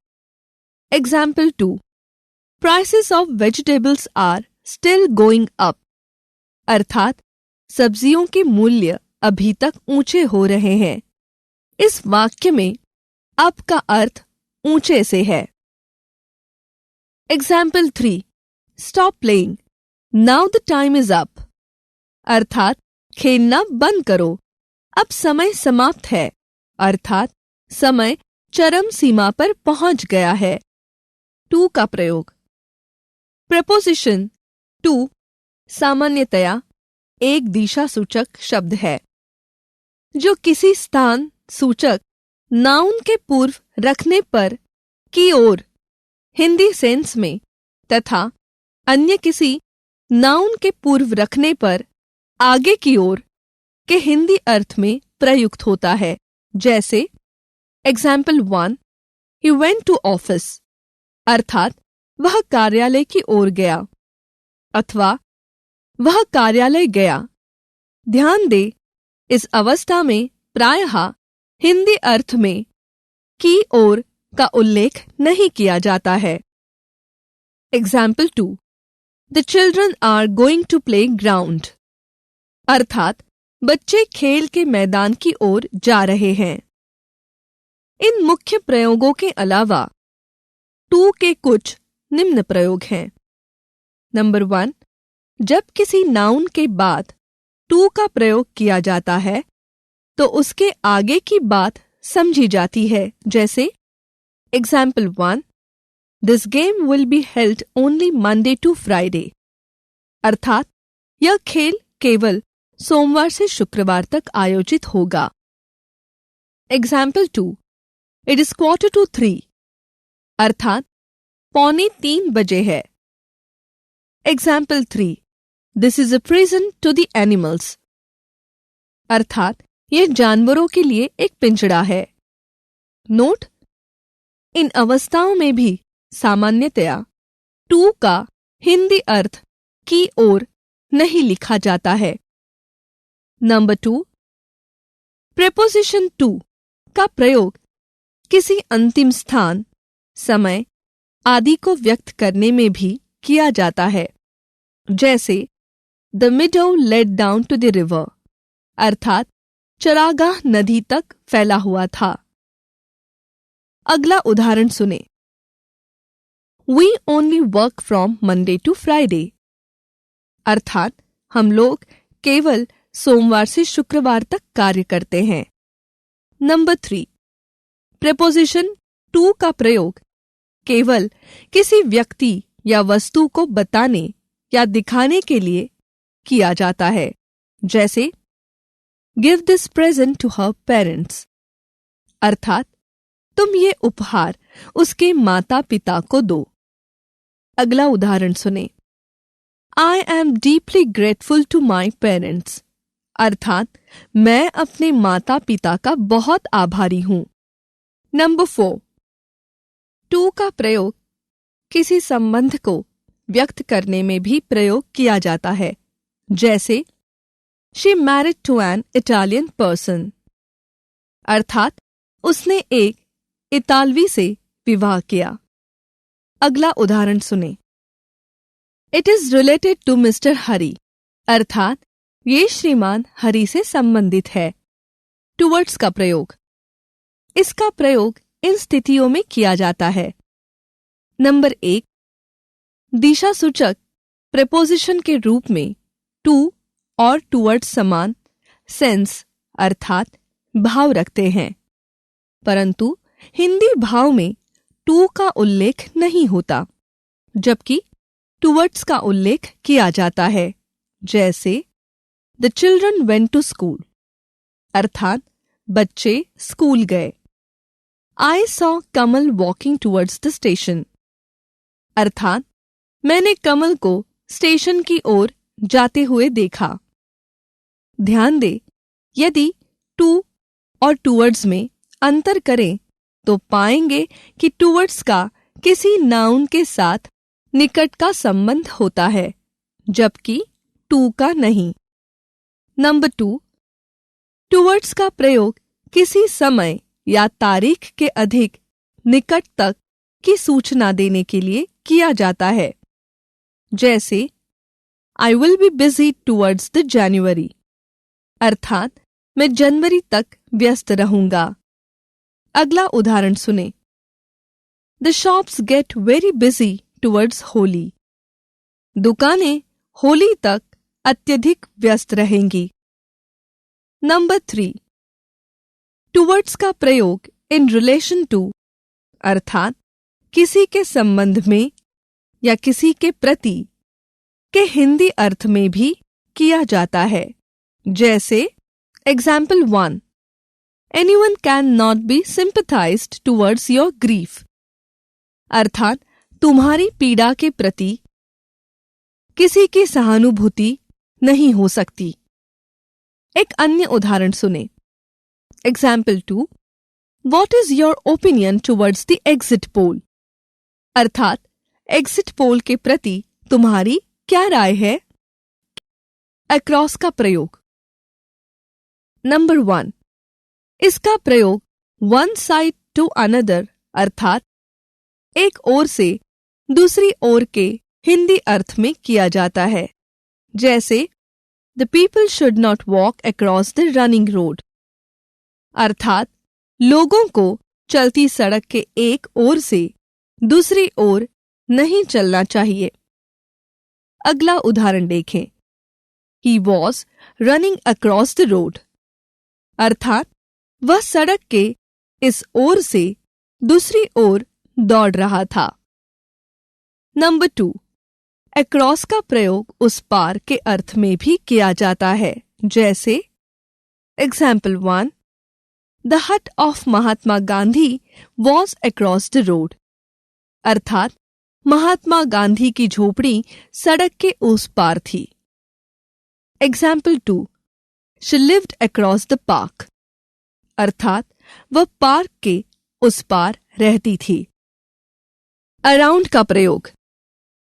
Example 2, Prices of vegetables are still going up, अर्थात सब्जियों के मूल्य अभी तक ऊंचे हो रहे हैं। इस वाक्य में अप का अर्थ ऊंचे से है। Example 3, Stop playing, now the time is up, अर्थात खेलना बंद करो, अब समय समाप्त है, अर्थात समय चरम सीमा पर पहुंच गया है। टू का प्रयोग। प्रपोजिशन टू सामान्यतया एक दिशा सूचक शब्द है जो किसी स्थान सूचक नाउन के पूर्व रखने पर की ओर हिंदी सेंस में तथा अन्य किसी नाउन के पूर्व रखने पर आगे की ओर के हिंदी अर्थ में प्रयुक्त होता है। जैसे example 1, he went to office, अर्थात वह कार्यालय की ओर गया अथवा वह कार्यालय गया। ध्यान दे, इस अवस्था में प्रायः हिंदी अर्थ में की ओर का उल्लेख नहीं किया जाता है। Example 2, the children are going to play ground, अर्थात बच्चे खेल के मैदान की ओर जा रहे हैं। इन मुख्य प्रयोगों के अलावा टू के कुछ निम्न प्रयोग हैं। नंबर 1, जब किसी नाउन के बाद टू का प्रयोग किया जाता है तो उसके आगे की बात समझी जाती है। जैसे example 1, this game will be held only Monday to Friday, अर्थात यह खेल केवल सोमवार से शुक्रवार तक आयोजित होगा। एग्जाम्पल 2, इट इज 2:45, अर्थात 2:45 बजे है। Example 3, this is a prison to the animals, अर्थात यह जानवरों के लिए एक पिंजड़ा है। नोट, इन अवस्थाओं में भी सामान्यतया टू का हिंदी अर्थ की ओर नहीं लिखा जाता है। नंबर 2, प्रेपोजिशन टू का प्रयोग किसी अंतिम स्थान, समय आदि को व्यक्त करने में भी किया जाता है। जैसे the meadow led down to the river, अर्थात चरागाह नदी तक फैला हुआ था। अगला उदाहरण सुने। We only work from Monday to Friday, अर्थात हम लोग केवल सोमवार से शुक्रवार तक कार्य करते हैं। नंबर 3, प्रेपोजिशन टू का प्रयोग केवल किसी व्यक्ति या वस्तु को बताने या दिखाने के लिए किया जाता है। जैसे give this present to her parents, अर्थात तुम ये उपहार उसके माता पिता को दो। अगला उदाहरण सुने। I am deeply grateful to my parents, अर्थात मैं अपने माता पिता का बहुत आभारी हूं। नंबर 4, टू का प्रयोग किसी संबंध को व्यक्त करने में भी प्रयोग किया जाता है, जैसे she married to an Italian person, अर्थात उसने एक इतालवी से विवाह किया। अगला उदाहरण सुने। It is related to mister Hari, अर्थात ये श्रीमान हरी से संबंधित है। टुवर्ड्स का प्रयोग, इसका प्रयोग इन स्थितियों में किया जाता है। नंबर 1, दिशा सूचक प्रेपोजिशन के रूप में टू और टुवर्ड्स समान सेंस अर्थात भाव रखते हैं, परंतु हिंदी भाव में टू का उल्लेख नहीं होता, जबकि टुवर्ड्स का उल्लेख किया जाता है, जैसे the children went to school, अर्थात बच्चे स्कूल गए। I saw Kamal walking towards the station, अर्थात मैंने कमल को स्टेशन की ओर जाते हुए देखा। ध्यान दे, यदि टू और टुवर्ड्स में अंतर करें तो पाएंगे कि टुवर्ड्स का किसी नाउन के साथ निकट का संबंध होता है, जबकि टू का नहीं। नंबर 2, टुवर्ड्स का प्रयोग किसी समय या तारीख के अधिक निकट तक की सूचना देने के लिए किया जाता है, जैसे I will be busy towards the January, अर्थात मैं जनवरी तक व्यस्त रहूंगा। अगला उदाहरण सुने। The shops get very busy towards Holi, दुकानें होली तक अत्यधिक व्यस्त रहेंगी। नंबर 3, टुवर्ड्स का प्रयोग इन रिलेशन टू अर्थात किसी के संबंध में या किसी के प्रति के हिंदी अर्थ में भी किया जाता है, जैसे example 1, anyone can not be sympathised towards your grief, अर्थात तुम्हारी पीड़ा के प्रति किसी की सहानुभूति नहीं हो सकती। एक अन्य उदाहरण सुने। Example 2, what is your opinion towards the exit poll, अर्थात एग्जिट पोल के प्रति तुम्हारी क्या राय है। अक्रॉस का प्रयोग। नंबर 1, इसका प्रयोग वन साइड टू अनदर अर्थात एक ओर से दूसरी ओर के हिंदी अर्थ में किया जाता है, जैसे the people should not walk across the running road, अर्थात लोगों को चलती सड़क के एक ओर से दूसरी ओर नहीं चलना चाहिए। अगला उदाहरण देखें। He was running across the road, अर्थात वह सड़क के इस ओर से दूसरी ओर दौड़ रहा था। नंबर 2, अक्रॉस का प्रयोग उस पार के अर्थ में भी किया जाता है, जैसे एग्जाम्पल 1, द हट of Mahatma Gandhi was across the road, अर्थात महात्मा गांधी की झोपड़ी सड़क के उस पार थी। Example 2, she lived across the park, अर्थात वह पार्क के उस पार रहती थी। अराउंड का प्रयोग।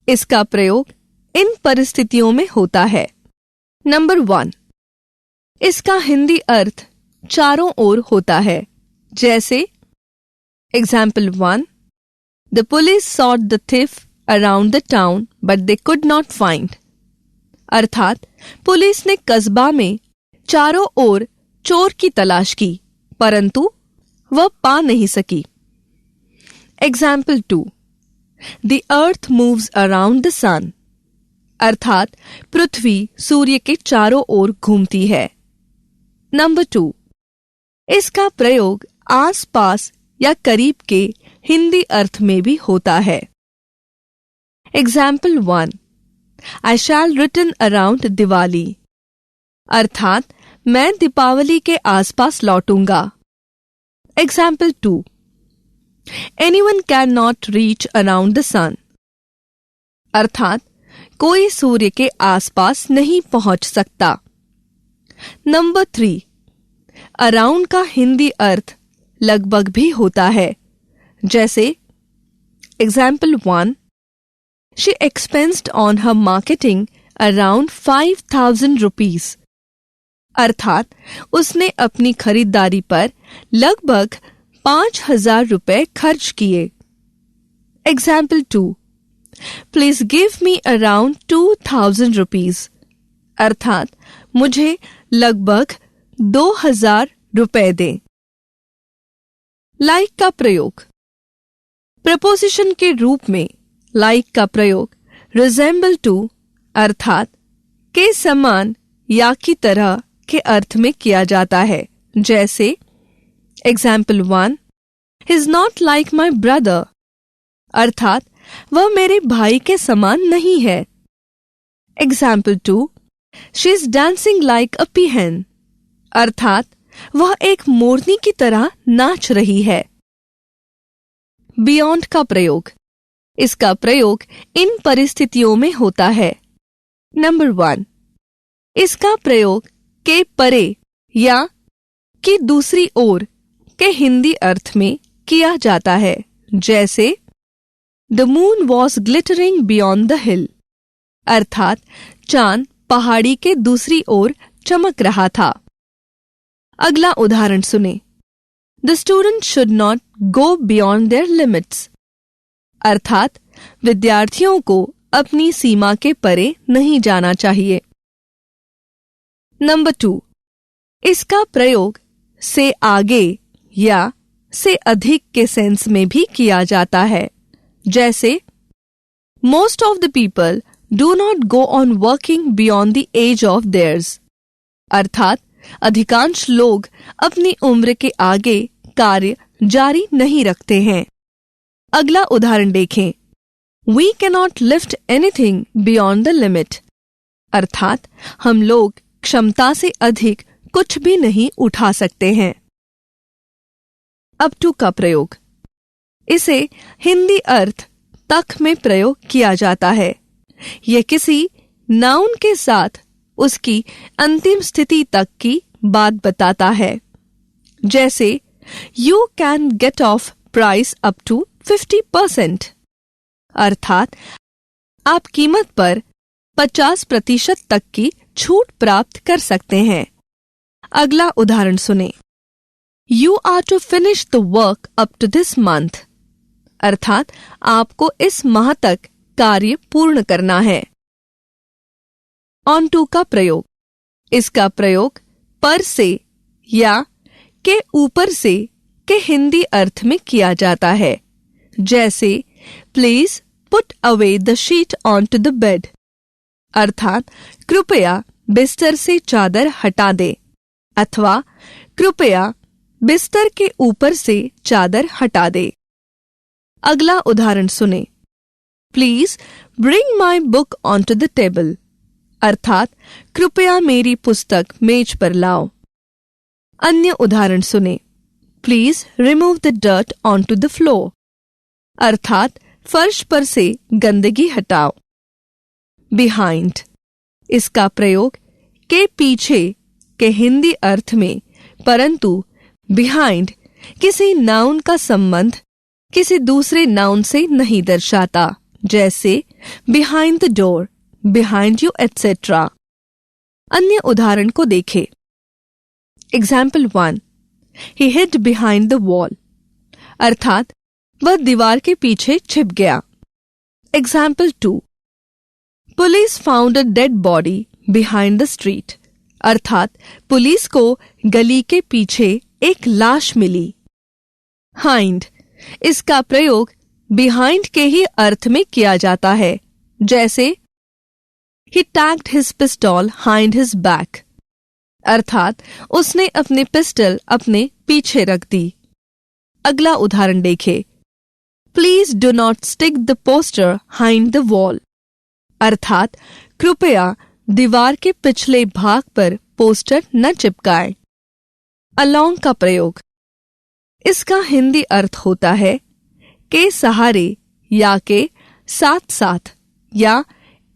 इसका प्रयोग इन परिस्थितियों में होता है। नंबर 1, इसका हिंदी अर्थ चारों ओर होता है, जैसे example 1, the police sought the thief around the town but they could not find, अर्थात पुलिस ने कस्बा में चारों ओर चोर की तलाश की परंतु वह पा नहीं सकी। Example 2, the earth moves around the sun, अर्थात पृथ्वी सूर्य के चारों ओर घूमती है। नंबर 2, इसका प्रयोग आस-पास या करीब के हिंदी अर्थ में भी होता है। Example 1, I shall return around Diwali, अर्थात मैं दीपावली के आसपास लौटूंगा। Example 2, anyone can not reach around the sun, अर्थात कोई सूर्य के आसपास नहीं पहुंच सकता। नंबर 3, अराउंड का हिंदी अर्थ लगभग भी होता है। जैसे example 1, she expensed on her marketing around 5,000 rupees, अर्थात उसने अपनी खरीदारी पर लगभग 5,000 रुपए खर्च किए। Example 2, please give me around 2,000 rupees, अर्थात मुझे लगभग 2,000 रुपए दें। लाइक का प्रयोग। प्रपोजिशन के रूप में लाइक का प्रयोग रिजेंबल टू अर्थात के समान या की तरह के अर्थ में किया जाता है। जैसे example 1, he is not like my brother, अर्थात वह मेरे भाई के समान नहीं है। Example 2, she is dancing like a peahen, अर्थात वह एक मोरनी की तरह नाच रही है। बियॉन्ड का प्रयोग। इसका प्रयोग इन परिस्थितियों में होता है। नंबर 1, इसका प्रयोग के परे या की दूसरी ओर के हिंदी अर्थ में किया जाता है। जैसे the moon was glittering beyond the हिल, अर्थात चांद पहाड़ी के दूसरी ओर चमक रहा था। अगला उदाहरण सुने। The student should not go beyond their limits, अर्थात विद्यार्थियों को अपनी सीमा के परे नहीं जाना चाहिए। नंबर 2, इसका प्रयोग से आगे या से अधिक के सेंस में भी किया जाता है। जैसे most of the people do not go on working beyond the age of theirs, अर्थात अधिकांश लोग अपनी उम्र के आगे कार्य जारी नहीं रखते हैं। अगला उदाहरण देखें। We can not lift anything beyond the limit, अर्थात हम लोग क्षमता से अधिक कुछ भी नहीं उठा सकते हैं। अप टू का प्रयोग। इसे हिंदी अर्थ तक में प्रयोग किया जाता है। यह किसी नाउन के साथ उसकी अंतिम स्थिति तक की बात बताता है। जैसे you can get off price up to 50%, अर्थात आप कीमत पर 50% तक की छूट प्राप्त कर सकते हैं। अगला उदाहरण सुने। You are to finish the work up to this month, अर्थात आपको इस माह तक कार्य पूर्ण करना है। ऑन टू का प्रयोग। इसका प्रयोग पर से या के ऊपर से के हिंदी अर्थ में किया जाता है। जैसे please put away the sheet on to the bed, अर्थात कृपया बिस्तर से चादर हटा दे, अथवा कृपया बिस्तर के ऊपर से चादर हटा दे। अगला उदाहरण सुने। Please bring my book on to the table, अर्थात कृपया मेरी पुस्तक मेज पर लाओ। अन्य उदाहरण सुने। Please remove the dirt on to the floor, अर्थात फर्श पर से गंदगी हटाओ। बिहाइंड। इसका प्रयोग के पीछे के हिंदी अर्थ में, परंतु बिहाइंड किसी नाउन का संबंध किसी दूसरे नाउन से नहीं दर्शाता। जैसे behind the door, behind you etcetera. अन्य उदाहरण को देखें। Example 1, he hide behind the wall, अर्थात वह दीवार के पीछे छिप गया। Example 2, police found a dead body behind the street, अर्थात पुलिस को गली के पीछे एक लाश मिली। हाइंड। इसका प्रयोग बिहाइंड के ही अर्थ में किया जाता है। जैसे he tagged his pistol hind his back, अर्थात उसने अपने पिस्टल अपने पीछे रख दी। अगला उदाहरण देखें। Please do not stick the poster hind the wall, अर्थात कृपया दीवार के पिछले भाग पर पोस्टर न चिपकाएं। अलोंग का प्रयोग। इसका हिंदी अर्थ होता है के सहारे या के साथ साथ या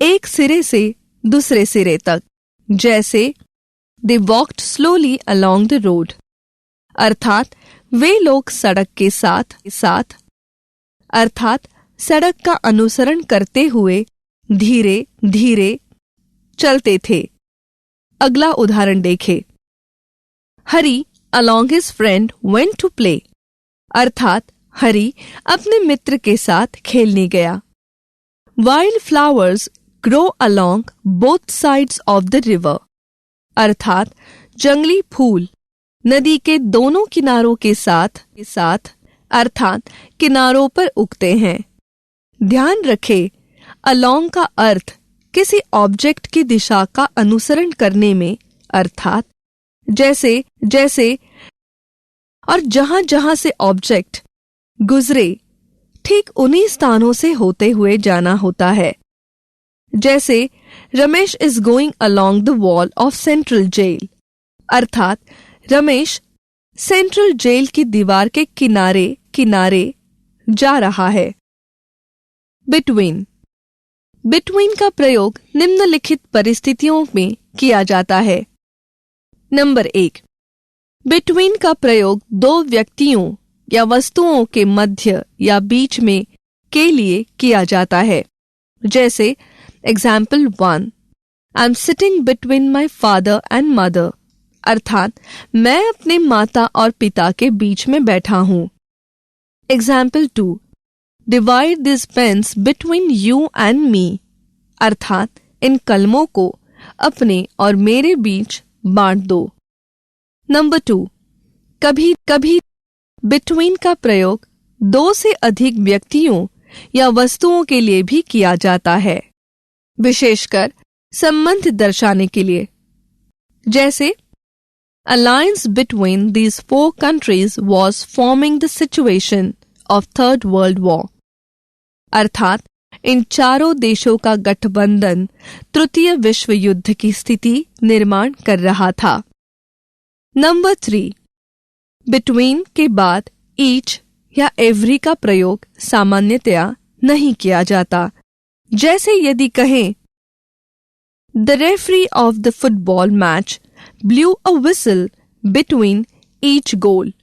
एक सिरे से दूसरे सिरे तक। जैसे They walked slowly along the road. अर्थात वे लोग सड़क के साथ अर्थात सड़क का अनुसरण करते हुए धीरे धीरे चलते थे। अगला उदाहरण देखें। हरी along his friend went to play. अर्थात हरी अपने मित्र के साथ खेलने गया। Wild flowers grow along both sides of the river. अर्थात जंगली फूल नदी के दोनों किनारों के साथ अर्थात किनारों पर उगते हैं। ध्यान रखें, along का अर्थ किसी ऑब्जेक्ट की दिशा का अनुसरण करने में अर्थात जैसे और जहां जहां से ऑब्जेक्ट गुजरे ठीक उन्हीं स्थानों से होते हुए जाना होता है। जैसे Ramesh is going along the wall of central jail. अर्थात रमेश सेंट्रल जेल की दीवार के किनारे किनारे जा रहा है। बिटवीन का प्रयोग निम्नलिखित परिस्थितियों में किया जाता है। नंबर 1, बिटवीन का प्रयोग दो व्यक्तियों या वस्तुओं के मध्य या बीच में के लिए किया जाता है। जैसे example 1, I am sitting between my father and mother. अर्थात मैं अपने माता और पिता के बीच में बैठा हूं। Example 2, divide this pens between you and me. अर्थात इन कलमों को अपने और मेरे बीच बांट दो। नंबर 2, कभी कभी बिटवीन का प्रयोग दो से अधिक व्यक्तियों या वस्तुओं के लिए भी किया जाता है, विशेषकर संबंध दर्शाने के लिए। जैसे alliance between these 4 countries was forming the situation of Third World War. अर्थात इन चारों देशों का गठबंधन तृतीय विश्व युद्ध की स्थिति निर्माण कर रहा था। नंबर 3, बिटवीन के बाद ईच या एवरी का प्रयोग सामान्यतया नहीं किया जाता। जैसे यदि कहें the referee of the football match blew a whistle between each goal,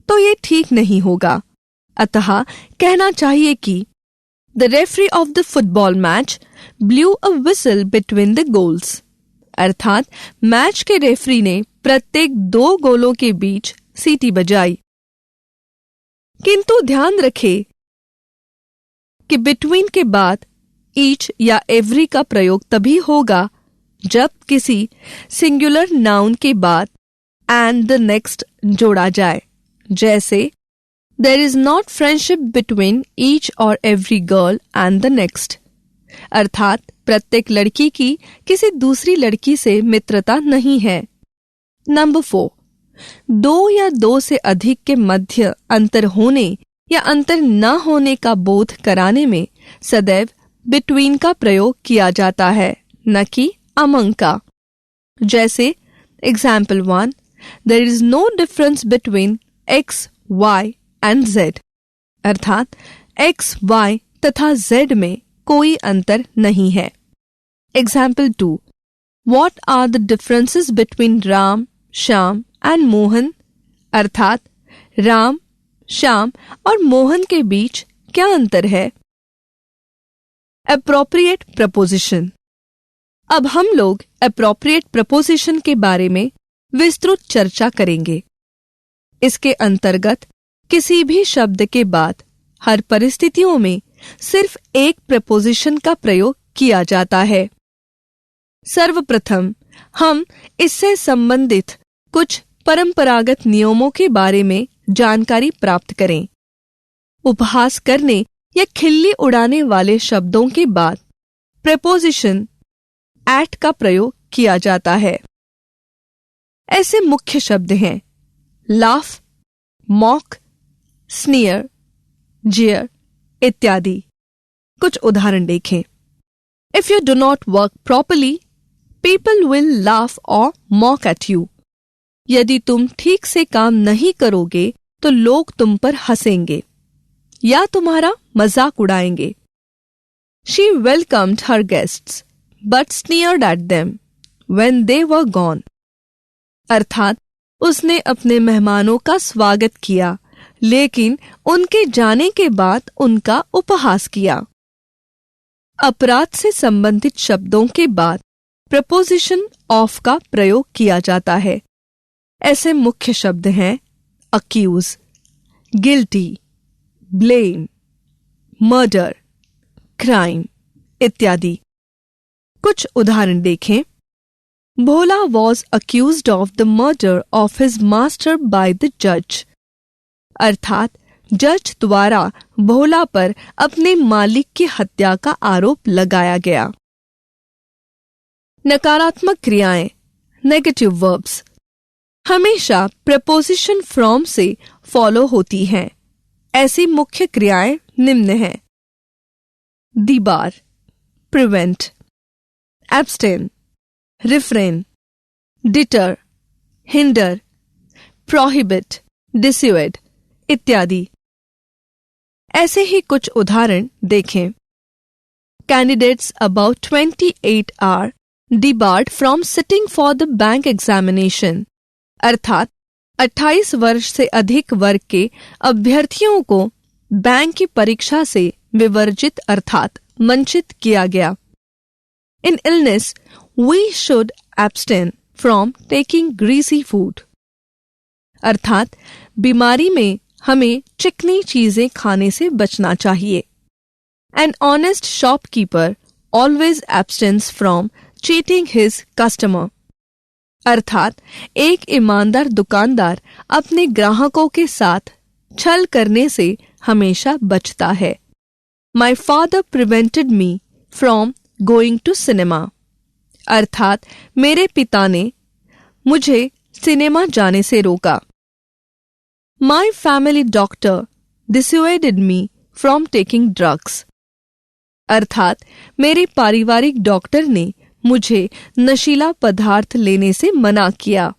तो ये ठीक नहीं होगा। अतः कहना चाहिए कि the referee of the football match blew a whistle between the goals. अर्थात मैच के रेफरी ने प्रत्येक 2 गोलों के बीच सीटी बजाई। किंतु ध्यान रखें कि बिटवीन के बाद ईच या एवरी का प्रयोग तभी होगा जब किसी सिंगुलर नाउन के बाद एंड द नेक्स्ट जोड़ा जाए। जैसे there is not friendship between each और every girl and the next. अर्थात प्रत्येक लड़की की किसी दूसरी लड़की से मित्रता नहीं है। नंबर 4, 2 या 2 से अधिक के मध्य अंतर होने या अंतर न होने का बोध कराने में सदैव बिटवीन का प्रयोग किया जाता है, न कि अमंग का। जैसे example 1, there is no difference between X Y and Z. अर्थात एक्स वाई तथा जेड में कोई अंतर नहीं है। Example 2, what are the differences between Ram, Shyam and Mohan. अर्थात राम, श्याम और मोहन के बीच क्या अंतर है। Appropriate preposition. अब हम लोग एप्रोप्रिएट प्रपोजिशन के बारे में विस्तृत चर्चा करेंगे। इसके अंतर्गत किसी भी शब्द के बाद हर परिस्थितियों में सिर्फ एक प्रपोजिशन का प्रयोग किया जाता है। सर्वप्रथम हम इससे संबंधित कुछ परंपरागत नियमों के बारे में जानकारी प्राप्त करें। उपहास करने या खिल्ली उड़ाने वाले शब्दों के बाद प्रपोजिशन एट का प्रयोग किया जाता है। ऐसे मुख्य शब्द हैं लाफ, मॉक, स्नीयर, जेयर इत्यादि। कुछ उदाहरण देखें। If you do not work properly, people will laugh और मॉक एट यू। यदि तुम ठीक से काम नहीं करोगे तो लोग तुम पर हंसेंगे या तुम्हारा मजाक उड़ाएंगे। She welcomed her guests, but sneered at them when they were gone. अर्थात उसने अपने मेहमानों का स्वागत किया, लेकिन उनके जाने के बाद उनका उपहास किया। अपराध से संबंधित शब्दों के बाद प्रपोजिशन ऑफ का प्रयोग किया जाता है। ऐसे मुख्य शब्द हैं accuse, guilty, blame, murder, crime इत्यादि। कुछ उदाहरण देखें। Bhola was accused of the murder of his master by the जज, अर्थात जज द्वारा भोला पर अपने मालिक की हत्या का आरोप लगाया गया। नकारात्मक क्रियाएं, नेगेटिव वर्ब्स, हमेशा प्रपोजिशन फ्रॉम से फॉलो होती हैं। ऐसी मुख्य क्रियाएं निम्न हैं: debar, prevent, abstain, refrain, deter, hinder, prohibit, dissuade इत्यादि। ऐसे ही कुछ उदाहरण देखें। Candidates about 28 are debarred from sitting for the bank examination, अर्थात 28 वर्ष से अधिक वर्ग के अभ्यर्थियों को बैंक की परीक्षा से विवर्जित अर्थात वंचित किया गया। In illness we should abstain from taking greasy food, अर्थात बीमारी में हमें चिकनी चीजें खाने से बचना चाहिए। An honest shopkeeper always abstains from cheating his customer, अर्थात एक ईमानदार दुकानदार अपने ग्राहकों के साथ छल करने से हमेशा बचता है। My father prevented me from going to cinema, अर्थात मेरे पिता ने मुझे सिनेमा जाने से रोका। My family doctor dissuaded me from taking drugs, अर्थात मेरे पारिवारिक डॉक्टर ने मुझे नशीला पदार्थ लेने से मना किया।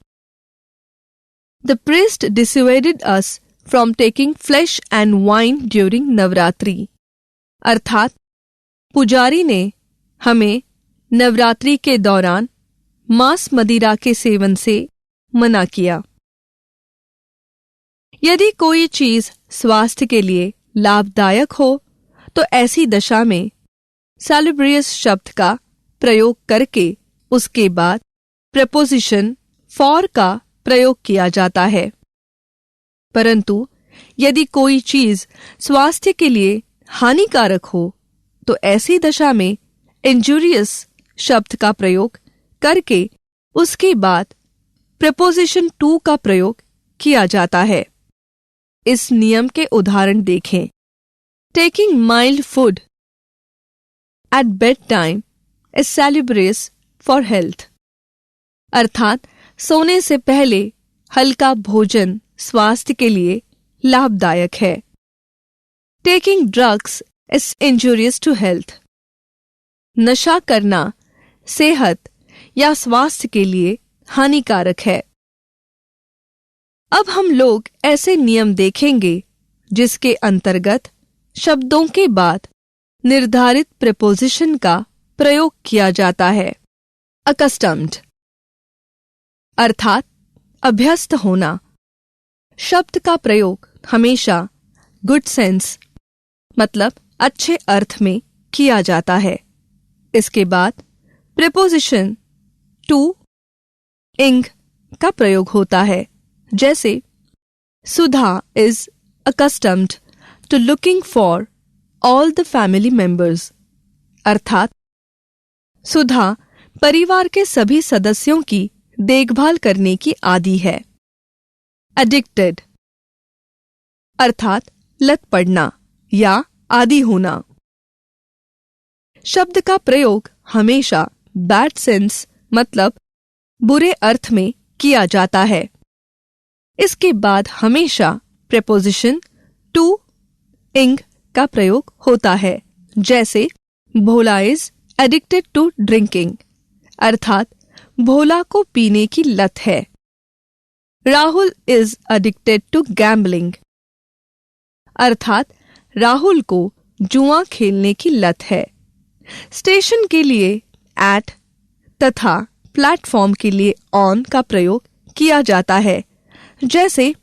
The priest dissuaded us from taking flesh and wine during Navratri, अर्थात पुजारी ने हमें नवरात्रि के दौरान मांस मदिरा के सेवन से मना किया। यदि कोई चीज स्वास्थ्य के लिए लाभदायक हो तो ऐसी दशा में सैलुब्रियस शब्द का प्रयोग करके उसके बाद प्रपोजिशन फॉर का प्रयोग किया जाता है। परंतु यदि कोई चीज स्वास्थ्य के लिए हानिकारक हो तो ऐसी दशा में इंजुरियस शब्द का प्रयोग करके उसके बाद प्रपोजिशन टू का प्रयोग किया जाता है। इस नियम के उदाहरण देखें। Taking mild food at bed time is salubrious for health, अर्थात सोने से पहले हल्का भोजन स्वास्थ्य के लिए लाभदायक है। Taking drugs is injurious to health, नशा करना सेहत या स्वास्थ्य के लिए हानिकारक है। अब हम लोग ऐसे नियम देखेंगे जिसके अंतर्गत शब्दों के बाद निर्धारित प्रपोजिशन का प्रयोग किया जाता है। अकस्टम्ड, अर्थात अभ्यस्त होना। शब्द का प्रयोग हमेशा गुड सेंस मतलब अच्छे अर्थ में किया जाता है। इसके बाद प्रपोजिशन टू इंग का प्रयोग होता है, जैसे Sudha is accustomed to looking for all the family members, अर्थात सुधा परिवार के सभी सदस्यों की देखभाल करने की आदी है। एडिक्टेड, अर्थात लत पड़ना या आदी होना। शब्द का प्रयोग हमेशा बैड सेंस मतलब बुरे अर्थ में किया जाता है। इसके बाद हमेशा प्रपोजिशन टू इंग का प्रयोग होता है, जैसे Bhola is addicted to drinking, अर्थात भोला को पीने की लत है। Rahul is addicted to gambling, अर्थात राहुल को जुआ खेलने की लत है। स्टेशन के लिए एट तथा प्लेटफॉर्म के लिए ऑन का प्रयोग किया जाता है, जैसे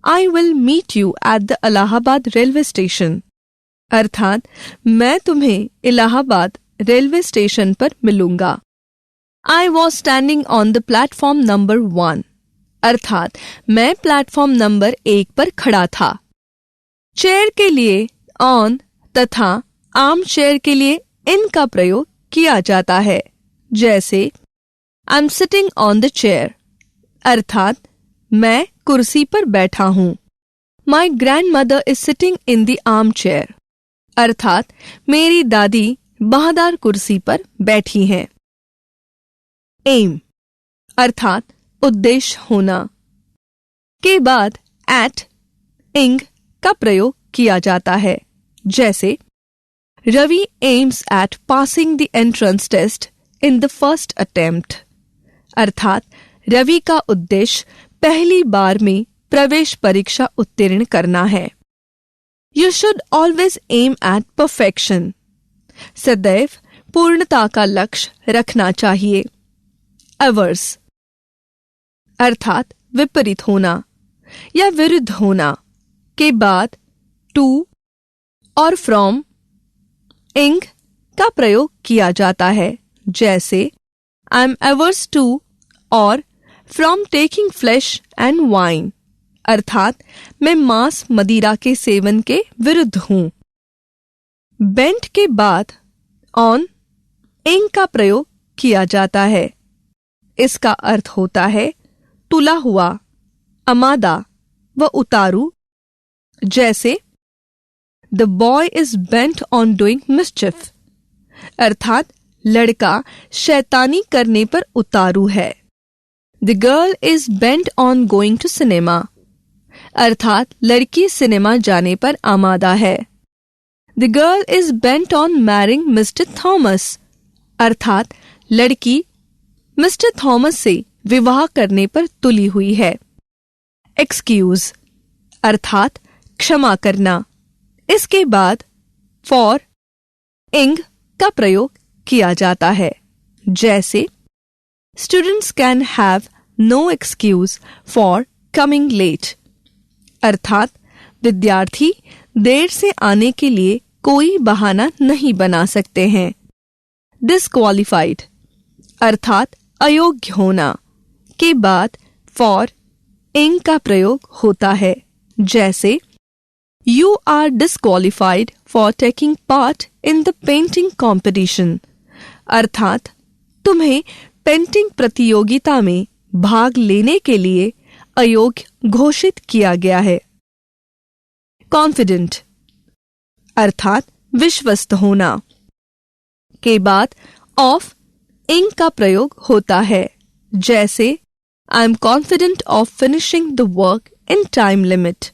I will meet you at the Allahabad railway station, अर्थात मैं तुम्हें इलाहाबाद रेलवे स्टेशन पर मिलूंगा। I was standing on the platform number 1, अर्थात मैं प्लेटफॉर्म नंबर 1 पर खड़ा था। चेयर के लिए ऑन तथा आर्म चेयर के लिए इन का प्रयोग किया जाता है, जैसे I'm sitting on the chair, अर्थात मैं कुर्सी पर बैठा हूँ। My grandmother is sitting in the armchair, अर्थात मेरी दादी बाहदार कुर्सी पर बैठी हैं। एम अर्थात उद्देश्य होना के बाद एट इंग का प्रयोग किया जाता है, जैसे Ravi aims at passing the entrance test in the first attempt, अर्थात रवि का उद्देश्य पहली बार में प्रवेश परीक्षा उत्तीर्ण करना है। You should always aim at perfection, सदैव पूर्णता का लक्ष्य रखना चाहिए। अवर्स अर्थात विपरीत होना या विरुद्ध होना के बाद टू और फ्रॉम इंग का प्रयोग किया जाता है, जैसे आई एम अवर्स टू और from taking flash and wine, अर्थात मैं मांस मदिरा के सेवन के विरुद्ध हूं। बेंट के बाद ऑन इंग का प्रयोग किया जाता है। इसका अर्थ होता है तुला हुआ, अमादा व उतारू, जैसे the boy is bent on doing mischief, अर्थात लड़का शैतानी करने पर उतारू है। The girl is bent on going to cinema, अर्थात लड़की सिनेमा जाने पर आमादा है। The girl is bent on marrying mister Thomas, अर्थात लड़की मिस्टर थॉमस से विवाह करने पर तुली हुई है। एक्सक्यूज अर्थात क्षमा करना। इसके बाद फॉर इंग का प्रयोग किया जाता है, जैसे students can have no excuse for coming late, अर्थात विद्यार्थी देर से आने के लिए कोई बहाना नहीं बना सकते हैं। डिस्क्वालिफाइड अर्थात अयोग्य होना के बाद फॉर इंग का प्रयोग होता है, जैसे you are disqualified for taking part in the painting competition, अर्थात तुम्हें पेंटिंग प्रतियोगिता में भाग लेने के लिए अयोग्य घोषित किया गया है। कॉन्फिडेंट अर्थात विश्वस्त होना के बाद ऑफ इंग का प्रयोग होता है, जैसे I am confident of finishing the work in time limit,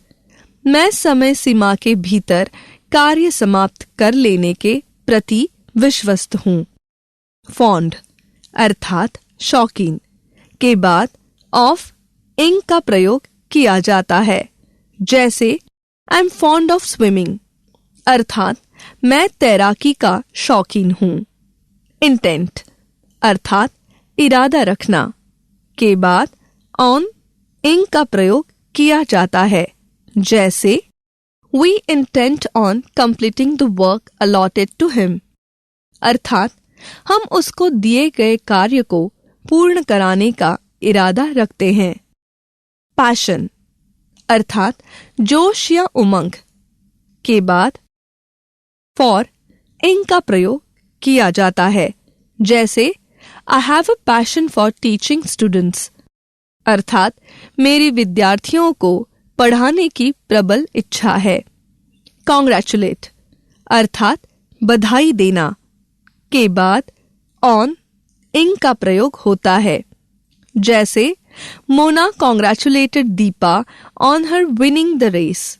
मैं समय सीमा के भीतर कार्य समाप्त कर लेने के प्रति विश्वस्त हूँ। फॉन्ड अर्थात शौकीन के बाद ऑफ इंग का प्रयोग किया जाता है, जैसे I am fond of swimming, अर्थात मैं तैराकी का शौकीन हूँ। इंटेंट अर्थात इरादा रखना के बाद ऑन इंग का प्रयोग किया जाता है, जैसे we intent on completing the work allotted to him, अर्थात हम उसको दिए गए कार्य को पूर्ण कराने का इरादा रखते हैं। पैशन अर्थात जोश या उमंग के बाद फॉर इंग का प्रयोग किया जाता है, जैसे आई have a passion for teaching students, अर्थात मेरी विद्यार्थियों को पढ़ाने की प्रबल इच्छा है। कॉन्ग्रेचुलेट अर्थात बधाई देना के बाद ऑन इंग का प्रयोग होता है, जैसे Mona congratulated Deepa on her winning the race,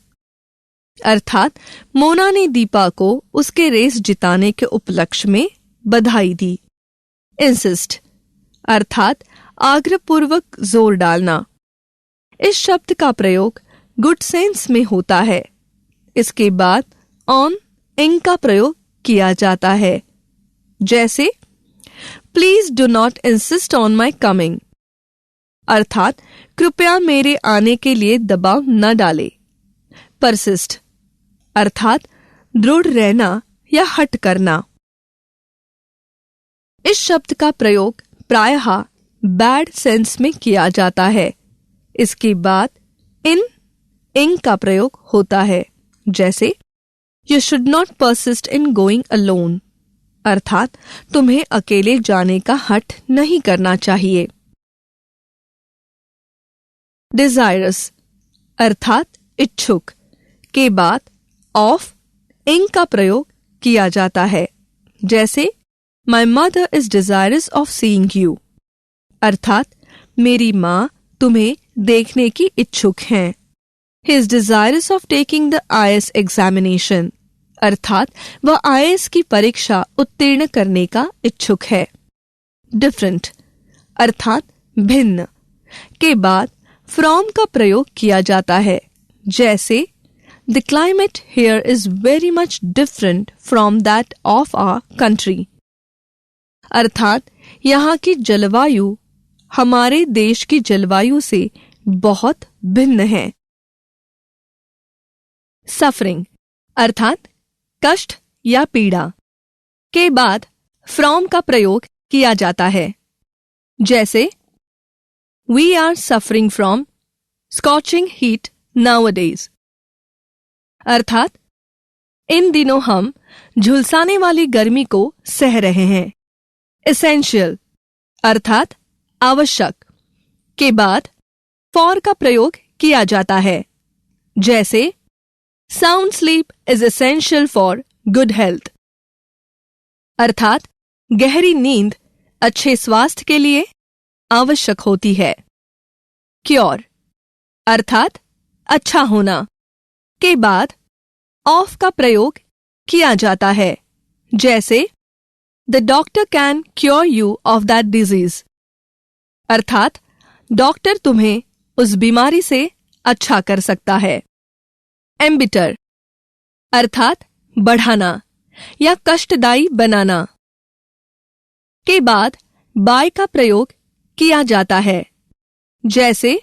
अर्थात मोना ने दीपा को उसके रेस जिताने के उपलक्ष्य में बधाई दी। इंसिस्ट अर्थात आग्रहपूर्वक जोर डालना। इस शब्द का प्रयोग गुड सेंस में होता है। इसके बाद ऑन इंग का प्रयोग किया जाता है, जैसे please do not insist on my coming, अर्थात कृपया मेरे आने के लिए दबाव न डाले। परसिस्ट अर्थात दृढ़ रहना या हट करना। इस शब्द का प्रयोग प्रायः बैड सेंस में किया जाता है। इसके बाद इन का प्रयोग होता है, जैसे you should not persist in going alone, अर्थात तुम्हें अकेले जाने का हठ नहीं करना चाहिए। डिजायरस अर्थात इच्छुक के बाद ऑफ इन का प्रयोग किया जाता है, जैसे माई mother is desirous of seeing you, अर्थात मेरी माँ तुम्हें देखने की इच्छुक हैं। He is desirous of taking the IAS examination, अर्थात वह IAS की परीक्षा उत्तीर्ण करने का इच्छुक है। डिफरेंट अर्थात भिन्न के बाद फ्रॉम का प्रयोग किया जाता है, जैसे the climate here is very much different from that of our country, अर्थात यहाँ की जलवायु हमारे देश की जलवायु से बहुत भिन्न है। सफरिंग अर्थात कष्ट या पीड़ा के बाद फ्रॉम का प्रयोग किया जाता है, जैसे we are suffering from scorching heat nowadays, अर्थात इन दिनों हम झुलसाने वाली गर्मी को सह रहे हैं। एसेंशियल अर्थात आवश्यक के बाद फॉर का प्रयोग किया जाता है, जैसे sound sleep is essential for good health, अर्थात गहरी नींद अच्छे स्वास्थ्य के लिए आवश्यक होती है। क्योर अर्थात अच्छा होना के बाद ऑफ का प्रयोग किया जाता है, जैसे the doctor can cure you of that disease, अर्थात डॉक्टर तुम्हें उस बीमारी से अच्छा कर सकता है। एम्बिटर अर्थात बढ़ाना या कष्टदायी बनाना के बाद बाय का प्रयोग किया जाता है, जैसे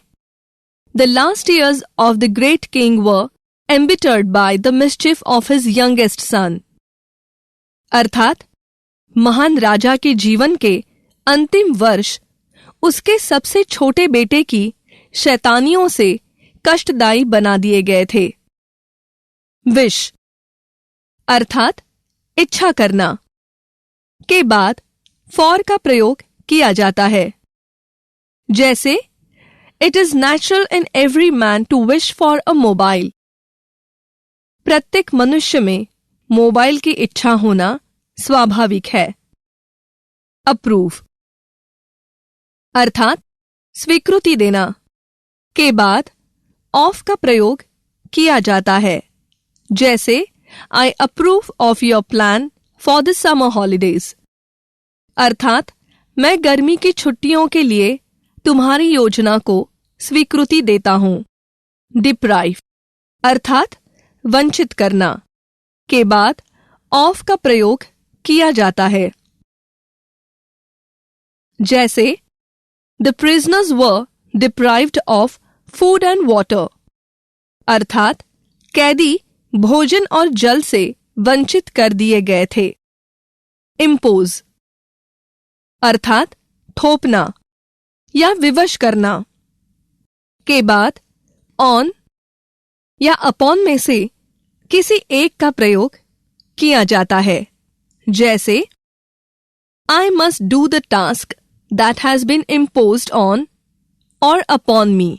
the last years of the great king were embittered by the mischief of his youngest son, अर्थात महान राजा के जीवन के अंतिम वर्ष उसके सबसे छोटे बेटे की शैतानियों से कष्टदायी बना दिए गए थे। विश अर्थात इच्छा करना के बाद फॉर का प्रयोग किया जाता है, जैसे it is natural in every man to wish for a mobile, प्रत्येक मनुष्य में मोबाइल की इच्छा होना स्वाभाविक है। अप्रूव अर्थात स्वीकृति देना के बाद ऑफ का प्रयोग किया जाता है, जैसे I approve of your plan for the summer holidays, अर्थात मैं गर्मी की छुट्टियों के लिए तुम्हारी योजना को स्वीकृति देता हूं। डिप्राइव अर्थात वंचित करना के बाद ऑफ का प्रयोग किया जाता है, जैसे the prisoners were deprived of food and water, अर्थात कैदी भोजन और जल से वंचित कर दिए गए थे। इम्पोज अर्थात थोपना या विवश करना के बाद ऑन या अपॉन में से किसी एक का प्रयोग किया जाता है, जैसे I must do the task that has been imposed on और अपॉन मी,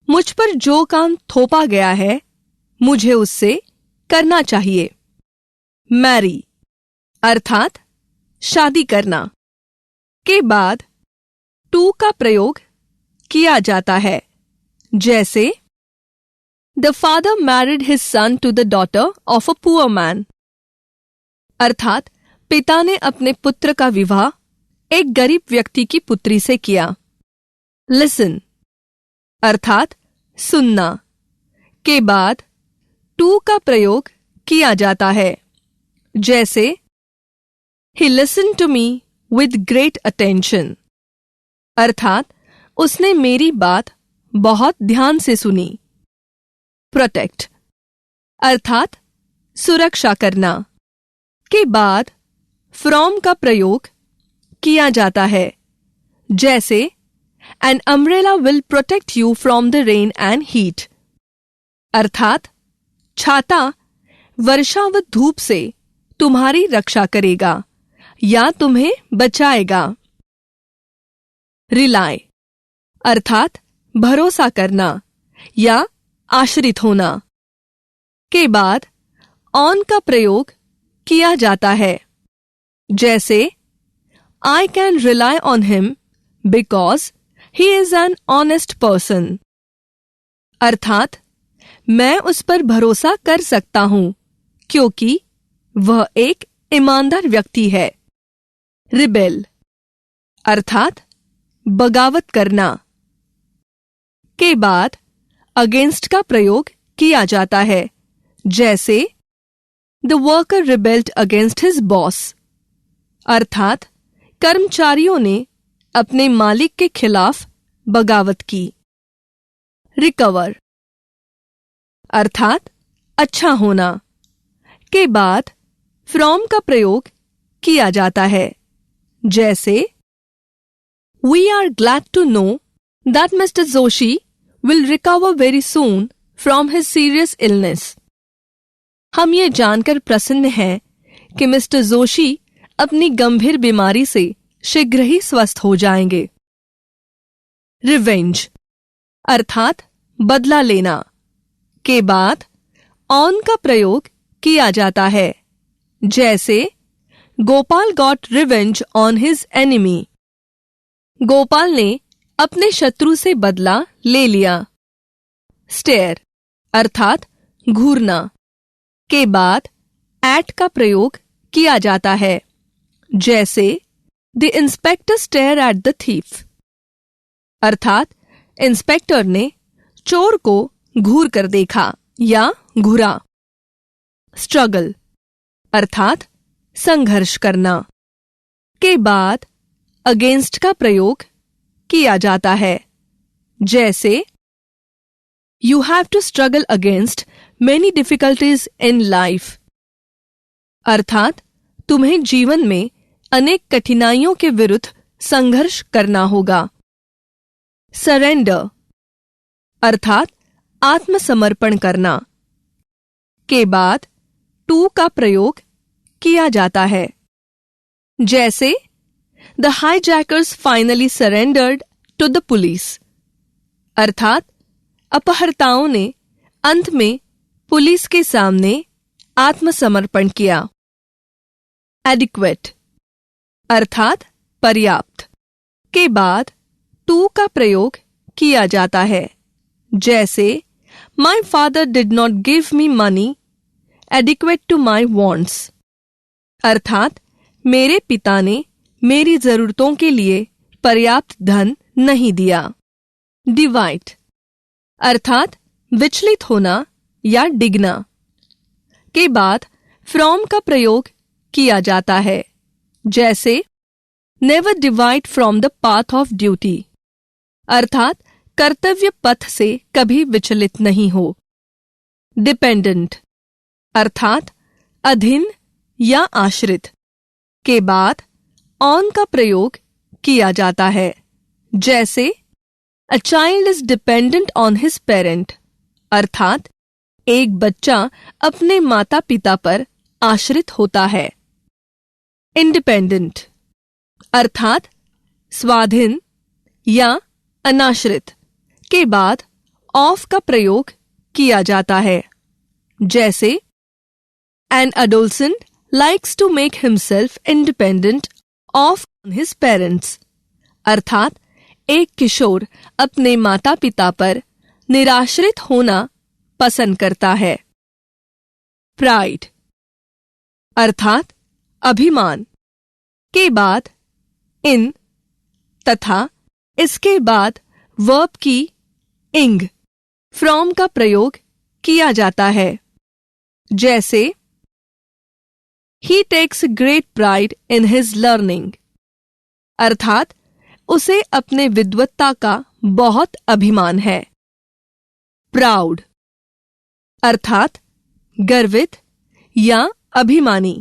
मुझ पर जो काम थोपा गया है मुझे उससे करना चाहिए। मैरी अर्थात शादी करना के बाद टू का प्रयोग किया जाता है, जैसे the father married his son to the daughter of a poor man, अर्थात पिता ने अपने पुत्र का विवाह एक गरीब व्यक्ति की पुत्री से किया। लिसन अर्थात सुनना के बाद टू का प्रयोग किया जाता है, जैसे he listen to me with great attention, अर्थात उसने मेरी बात बहुत ध्यान से सुनी। प्रोटेक्ट अर्थात सुरक्षा करना के बाद फ्रॉम का प्रयोग किया जाता है, जैसे an umbrella will protect you from the rain and heat, अर्थात छाता वर्षा व धूप से तुम्हारी रक्षा करेगा या तुम्हें बचाएगा। रिलाय अर्थात भरोसा करना या आश्रित होना के बाद ऑन का प्रयोग किया जाता है, जैसे I can rely on him because he is an honest person, अर्थात मैं उस पर भरोसा कर सकता हूं क्योंकि वह एक ईमानदार व्यक्ति है। रिबेल अर्थात बगावत करना के बाद अगेंस्ट का प्रयोग किया जाता है, जैसे the worker rebelled against his boss, अर्थात कर्मचारियों ने अपने मालिक के खिलाफ बगावत की। रिकवर अर्थात अच्छा होना के बाद फ्रॉम का प्रयोग किया जाता है, जैसे we are glad to know that mister Joshi will recover very soon from his serious illness. हम ये जानकर प्रसन्न हैं कि मिस्टर जोशी अपनी गंभीर बीमारी से शीघ्र ही स्वस्थ हो जाएंगे। रिवेंज अर्थात बदला लेना के बाद ऑन का प्रयोग किया जाता है, जैसे Gopal got revenge on his enemy, Gopal ने अपने शत्रु से बदला ले लिया। स्टेयर अर्थात घूरना के बाद एट का प्रयोग किया जाता है, जैसे the inspector stare at the thief, अर्थात इंस्पेक्टर ने चोर को घूर कर देखा या घूरा। स्ट्रगल अर्थात संघर्ष करना के बाद अगेंस्ट का प्रयोग किया जाता है, जैसे you have to struggle against many difficulties in life, अर्थात तुम्हें जीवन में अनेक कठिनाइयों के विरुद्ध संघर्ष करना होगा। सरेंडर अर्थात आत्मसमर्पण करना के बाद टू का प्रयोग किया जाता है, जैसे the hijackers finally surrendered to the police, अर्थात अपहर्ताओं ने अंत में पुलिस के सामने आत्मसमर्पण किया। एडिक्वेट अर्थात पर्याप्त के बाद टू का प्रयोग किया जाता है, जैसे my father did not give me money adequate to my wants, अर्थात मेरे पिता ने मेरी जरूरतों के लिए पर्याप्त धन नहीं दिया। डिवाइड अर्थात विचलित होना या डिगना के बाद फ्रॉम का प्रयोग किया जाता है, जैसे never divide from the path of duty, अर्थात कर्तव्य पथ से कभी विचलित नहीं हो। डिपेंडेंट अर्थात अधीन या आश्रित के बाद ऑन का प्रयोग किया जाता है, जैसे a child is dependent on his parent, अर्थात एक बच्चा अपने माता पिता पर आश्रित होता है। इंडिपेंडेंट अर्थात स्वाधीन या अनाश्रित के बाद ऑफ का प्रयोग किया जाता है, जैसे an adolescent likes to make himself independent of his parents, अर्थात एक किशोर अपने माता पिता पर निराश्रित होना पसंद करता है। प्राइड अर्थात अभिमान के बाद इन तथा इसके बाद वर्ब की इंग फ्रॉम का प्रयोग किया जाता है, जैसे he takes great pride in his learning, अर्थात उसे अपने विद्वत्ता का बहुत अभिमान है। प्राउड अर्थात गर्वित या अभिमानी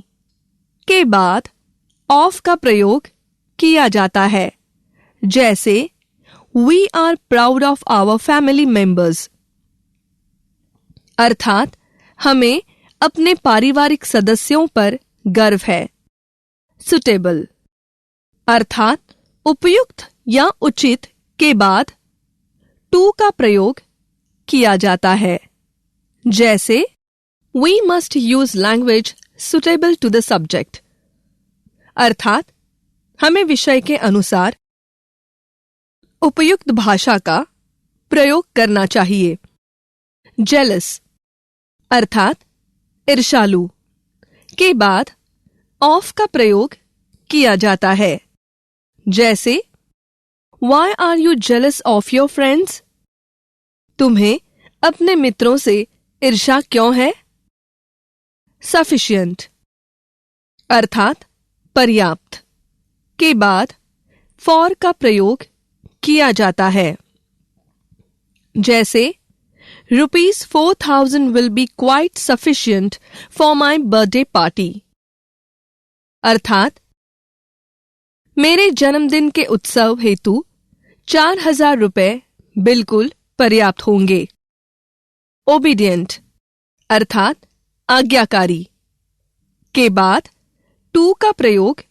के बाद ऑफ का प्रयोग किया जाता है, जैसे we are proud of our family members, अर्थात हमें अपने पारिवारिक सदस्यों पर गर्व है। सुटेबल अर्थात उपयुक्त या उचित के बाद टू का प्रयोग किया जाता है, जैसे we must use language suitable to the subject, अर्थात हमें विषय के अनुसार उपयुक्त भाषा का प्रयोग करना चाहिए। जेलस अर्थात ईर्ष्यालु के बाद ऑफ का प्रयोग किया जाता है, जैसे why are you jealous of your friends, तुम्हें अपने मित्रों से ईर्ष्या क्यों है। सफिशिएंट अर्थात पर्याप्त के बाद फॉर का प्रयोग किया जाता है, जैसे ₹4,000 will be quite sufficient for my birthday party, अर्थात मेरे जन्मदिन के उत्सव हेतु 4,000 रुपए बिल्कुल पर्याप्त होंगे। ओबीडियंट अर्थात आज्ञाकारी के बाद टू का प्रयोग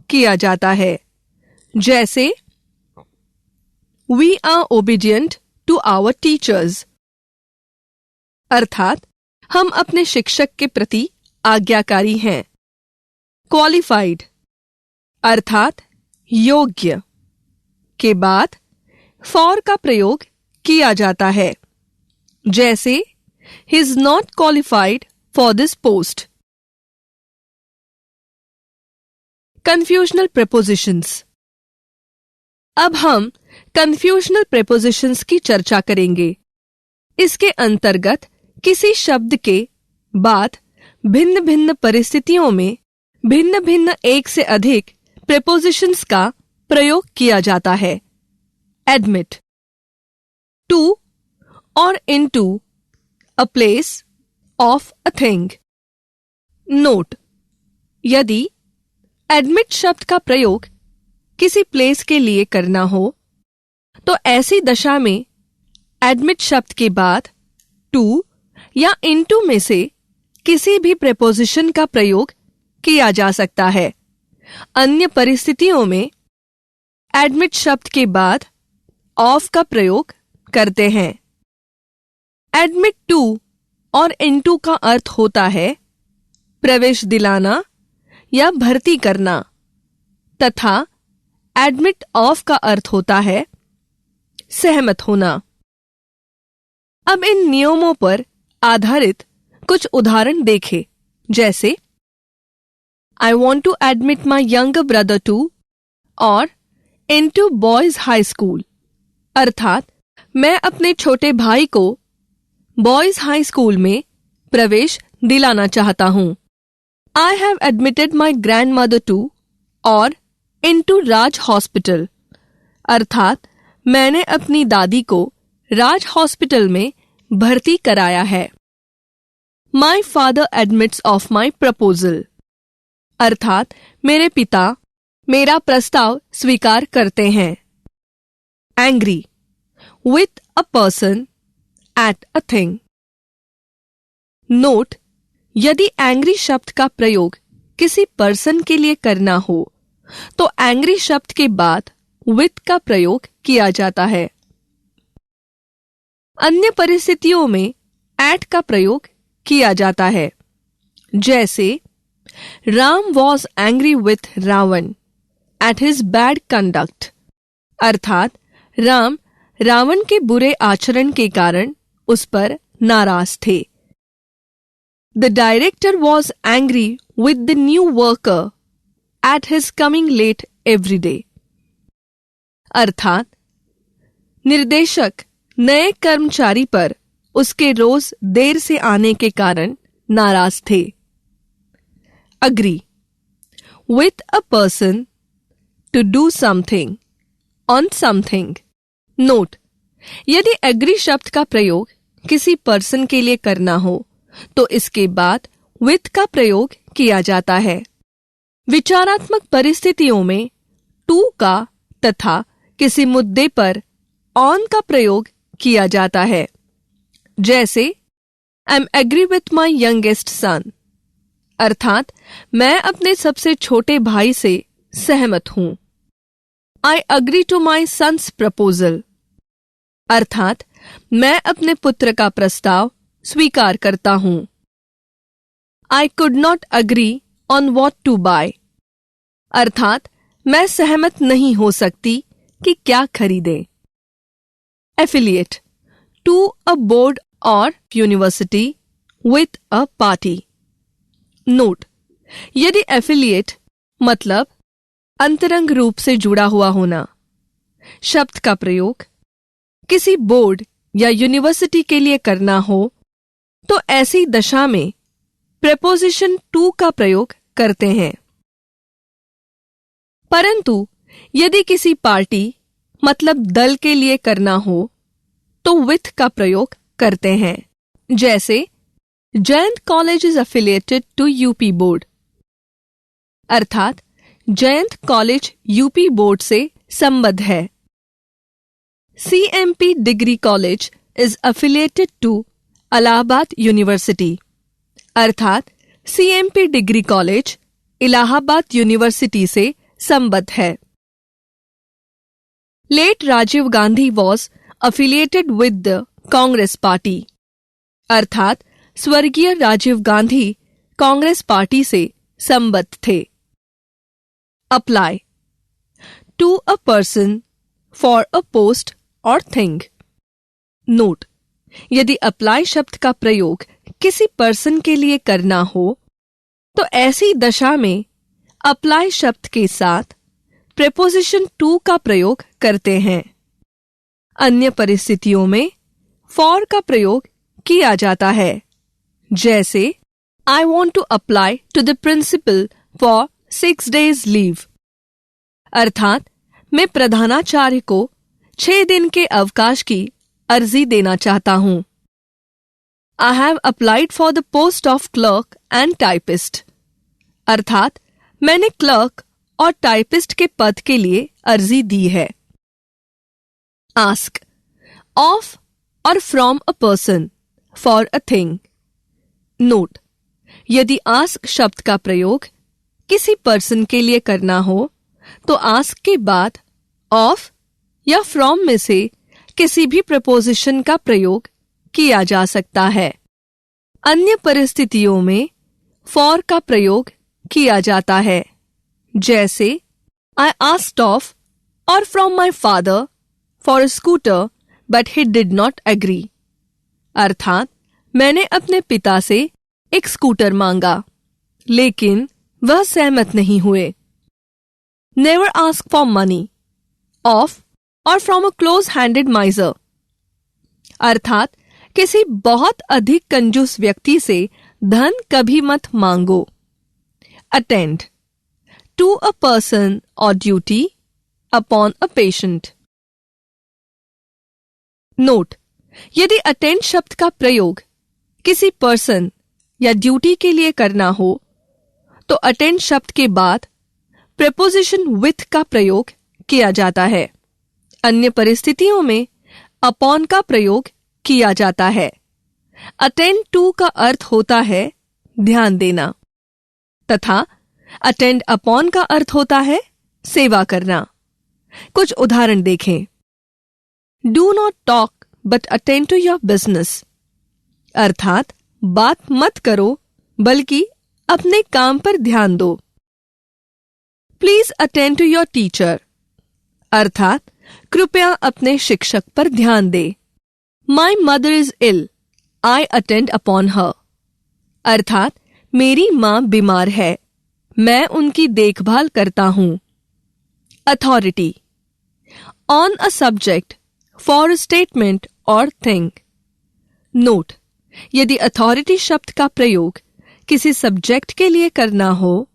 किया जाता है, जैसे we are obedient to our teachers, अर्थात हम अपने शिक्षक के प्रति आज्ञाकारी हैं। क्वालिफाइड अर्थात योग्य के बाद फॉर का प्रयोग किया जाता है, जैसे he is not qualified for this post. Confusional prepositions. अब हम कन्फ्यूजनल प्रेपोजिशंस की चर्चा करेंगे। इसके अंतर्गत किसी शब्द के बाद भिन्न भिन्न परिस्थितियों में भिन्न भिन्न एक से अधिक प्रेपोजिशंस का प्रयोग किया जाता है। एडमिट टू और into a place of a thing. Note यदि एडमिट शब्द का प्रयोग किसी प्लेस के लिए करना हो तो ऐसी दशा में एडमिट शब्द के बाद टू या इनटू में से किसी भी प्रेपोजिशन का प्रयोग किया जा सकता है। अन्य परिस्थितियों में एडमिट शब्द के बाद ऑफ का प्रयोग करते हैं। एडमिट टू और इनटू का अर्थ होता है प्रवेश दिलाना या भर्ती करना, तथा एडमिट ऑफ का अर्थ होता है सहमत होना। अब इन नियमों पर आधारित कुछ उदाहरण देखें, जैसे I want to admit my younger brother to और इनटू बॉयज हाई स्कूल, अर्थात मैं अपने छोटे भाई को बॉयज हाई स्कूल में प्रवेश दिलाना चाहता हूं। I have admitted my grandmother to और इनटू राज हॉस्पिटल, अर्थात मैंने अपनी दादी को राज हॉस्पिटल में भर्ती कराया है। My father admits of my proposal, अर्थात मेरे पिता मेरा प्रस्ताव स्वीकार करते हैं। Angry with a person at a thing. Note यदि एंग्री शब्द का प्रयोग किसी पर्सन के लिए करना हो तो एंग्री शब्द के बाद विथ का प्रयोग किया जाता है। अन्य परिस्थितियों में एट का प्रयोग किया जाता है, जैसे Ram was angry with Ravan at his bad conduct, अर्थात राम रावण के बुरे आचरण के कारण उस पर नाराज थे। The director was angry with the new worker at his coming late every day, अर्थात निर्देशक नए कर्मचारी पर उसके रोज देर से आने के कारण नाराज थे। Agree with a person to do something on something. Note, यदि एग्री शब्द का प्रयोग किसी पर्सन के लिए करना हो तो इसके बाद विथ का प्रयोग किया जाता है। विचारात्मक परिस्थितियों में टू का तथा किसी मुद्दे पर ऑन का प्रयोग किया जाता है। जैसे I am agree with my youngest son, अर्थात मैं अपने सबसे छोटे भाई से सहमत हूं। I agree to my son's proposal, अर्थात मैं अपने पुत्र का प्रस्ताव स्वीकार करता हूं। I could not agree on what to buy, अर्थात मैं सहमत नहीं हो सकती कि क्या खरीदें। एफिलिएट, टू अ बोर्ड और university with a party. Note, यदि एफिलिएट मतलब अंतरंग रूप से जुड़ा हुआ होना शब्द का प्रयोग किसी बोर्ड या यूनिवर्सिटी के लिए करना हो तो ऐसी दशा में प्रेपोजिशन टू का प्रयोग करते हैं। परंतु यदि किसी पार्टी मतलब दल के लिए करना हो तो विथ का प्रयोग करते हैं। जैसे Jayant college is affiliated to UP board, अर्थात जयंत कॉलेज यूपी बोर्ड से संबद्ध है। CMP degree college is affiliated to Allahabad university, अर्थात CMP degree college Allahabad university से संबद्ध है। Late Rajiv Gandhi was affiliated with the Congress party, अर्थात स्वर्गीय राजीव गांधी कांग्रेस पार्टी से संबद्ध थे। Apply, to a person for a post और थिंग। नोट, यदि अप्लाई शब्द का प्रयोग किसी पर्सन के लिए करना हो तो ऐसी दशा में अप्लाई शब्द के साथ प्रेपोजिशन टू का प्रयोग करते हैं। अन्य परिस्थितियों में फॉर का प्रयोग किया जाता है। जैसे I want to apply to the principal for 6 days leave, अर्थात मैं प्रधानाचार्य को 6 दिन के अवकाश की अर्जी देना चाहता हूं। I have applied for the post of clerk and typist, अर्थात मैंने क्लर्क और टाइपिस्ट के पद के लिए अर्जी दी है। आस्क, ऑफ और from a person for a thing. Note, यदि आस्क शब्द का प्रयोग किसी पर्सन के लिए करना हो तो आस्क के बाद ऑफ या फ्रॉम में से किसी भी प्रपोजिशन का प्रयोग किया जा सकता है। अन्य परिस्थितियों में फॉर का प्रयोग किया जाता है। जैसे आई आस्क्ड ऑफ और from my father for a scooter but he did not agree, अर्थात मैंने अपने पिता से एक स्कूटर मांगा लेकिन वह सहमत नहीं हुए। Never ask for money of और from a close handed miser, अर्थात किसी बहुत अधिक कंजूस व्यक्ति से धन कभी मत मांगो। अटेंड, टू अ पर्सन और duty upon a patient. Note, यदि अटेंड शब्द का प्रयोग किसी पर्सन या ड्यूटी के लिए करना हो तो अटेंड शब्द के बाद प्रेपोजिशन विथ का प्रयोग किया जाता है। अन्य परिस्थितियों में अपॉन का प्रयोग किया जाता है। अटेंड टू का अर्थ होता है ध्यान देना तथा अटेंड अपॉन का अर्थ होता है सेवा करना। कुछ उदाहरण देखें। Do not talk but attend to your business, अर्थात बात मत करो बल्कि अपने काम पर ध्यान दो। Please attend to your teacher, अर्थात कृपया अपने शिक्षक पर ध्यान दे। My mother is ill, I attend upon her, अर्थात मेरी मां बीमार है, मैं उनकी देखभाल करता हूं। Authority, on a subject for statement और थिंग। नोट, यदि अथॉरिटी शब्द का प्रयोग किसी सब्जेक्ट के लिए करना हो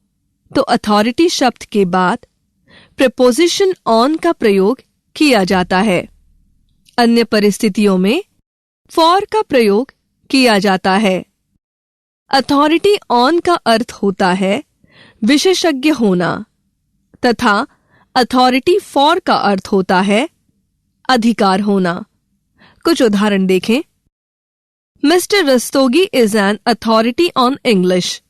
तो अथॉरिटी शब्द के बाद प्रेपोजिशन ऑन का प्रयोग किया जाता है। अन्य परिस्थितियों में फॉर का प्रयोग किया जाता है। अथॉरिटी ऑन का अर्थ होता है विशेषज्ञ होना तथा अथॉरिटी फॉर का अर्थ होता है अधिकार होना। कुछ उदाहरण देखें। Mister Rastogi is an authority on English,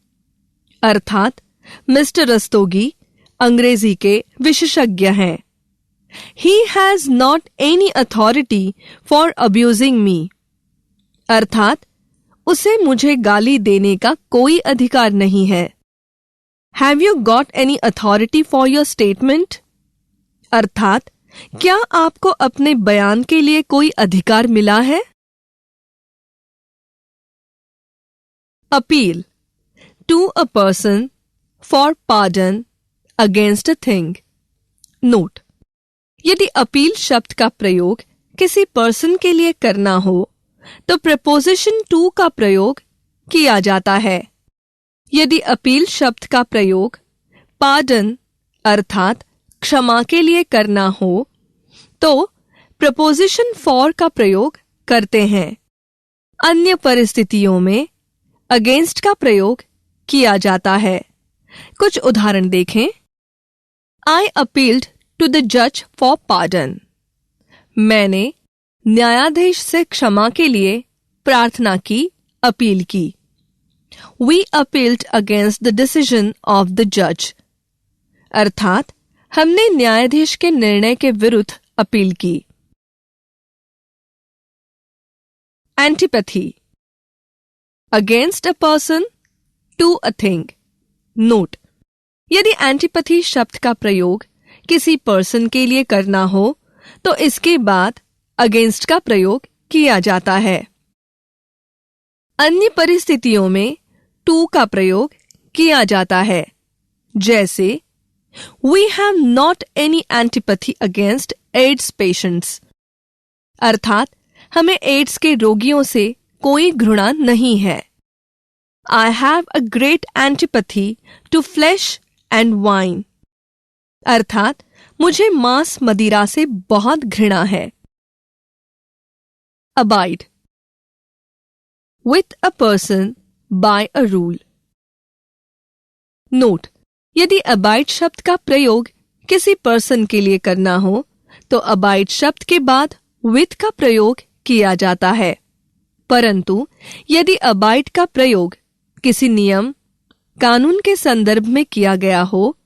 अर्थात मिस्टर रस्तोगी अंग्रेजी के विशेषज्ञ हैं। He has not any authority for abusing me, अर्थात उसे मुझे गाली देने का कोई अधिकार नहीं है। Have you got any authority for your statement? अर्थात क्या आपको अपने बयान के लिए कोई अधिकार मिला है? Appeal to a person for pardon against a thing. Note: यदि अपील शब्द का प्रयोग किसी पर्सन के लिए करना हो तो प्रीपोजिशन टू का प्रयोग किया जाता है। यदि अपील शब्द का प्रयोग पार्डन अर्थात क्षमा के लिए करना हो तो प्रीपोजिशन फॉर का प्रयोग करते हैं। अन्य परिस्थितियों में अगेंस्ट का प्रयोग किया जाता है। कुछ उदाहरण देखें। आई अपील्ड टू द जज फॉर पार्डन, मैंने न्यायाधीश से क्षमा के लिए प्रार्थना की, अपील की। We appealed against the decision of the जज, अर्थात हमने न्यायाधीश के निर्णय के विरुद्ध अपील की। Antipathy against a person to a thing. Note: यदि एंटीपैथी शब्द का प्रयोग किसी पर्सन के लिए करना हो तो इसके बाद अगेंस्ट का प्रयोग किया जाता है। अन्य परिस्थितियों में टू का प्रयोग किया जाता है, जैसे we have not any antipathy against AIDS patients, अर्थात हमें एड्स के रोगियों से कोई घृणा नहीं है। I have a great antipathy to flesh and wine, अर्थात मुझे मांस मदिरा से बहुत घृणा है। Abide with a person by a rule. Note: यदि अबाइड शब्द का प्रयोग किसी पर्सन के लिए करना हो तो अबाइड शब्द के बाद विथ का प्रयोग किया जाता है, परंतु यदि अबाइड का प्रयोग किसी नियम कानून के संदर्भ में किया गया हो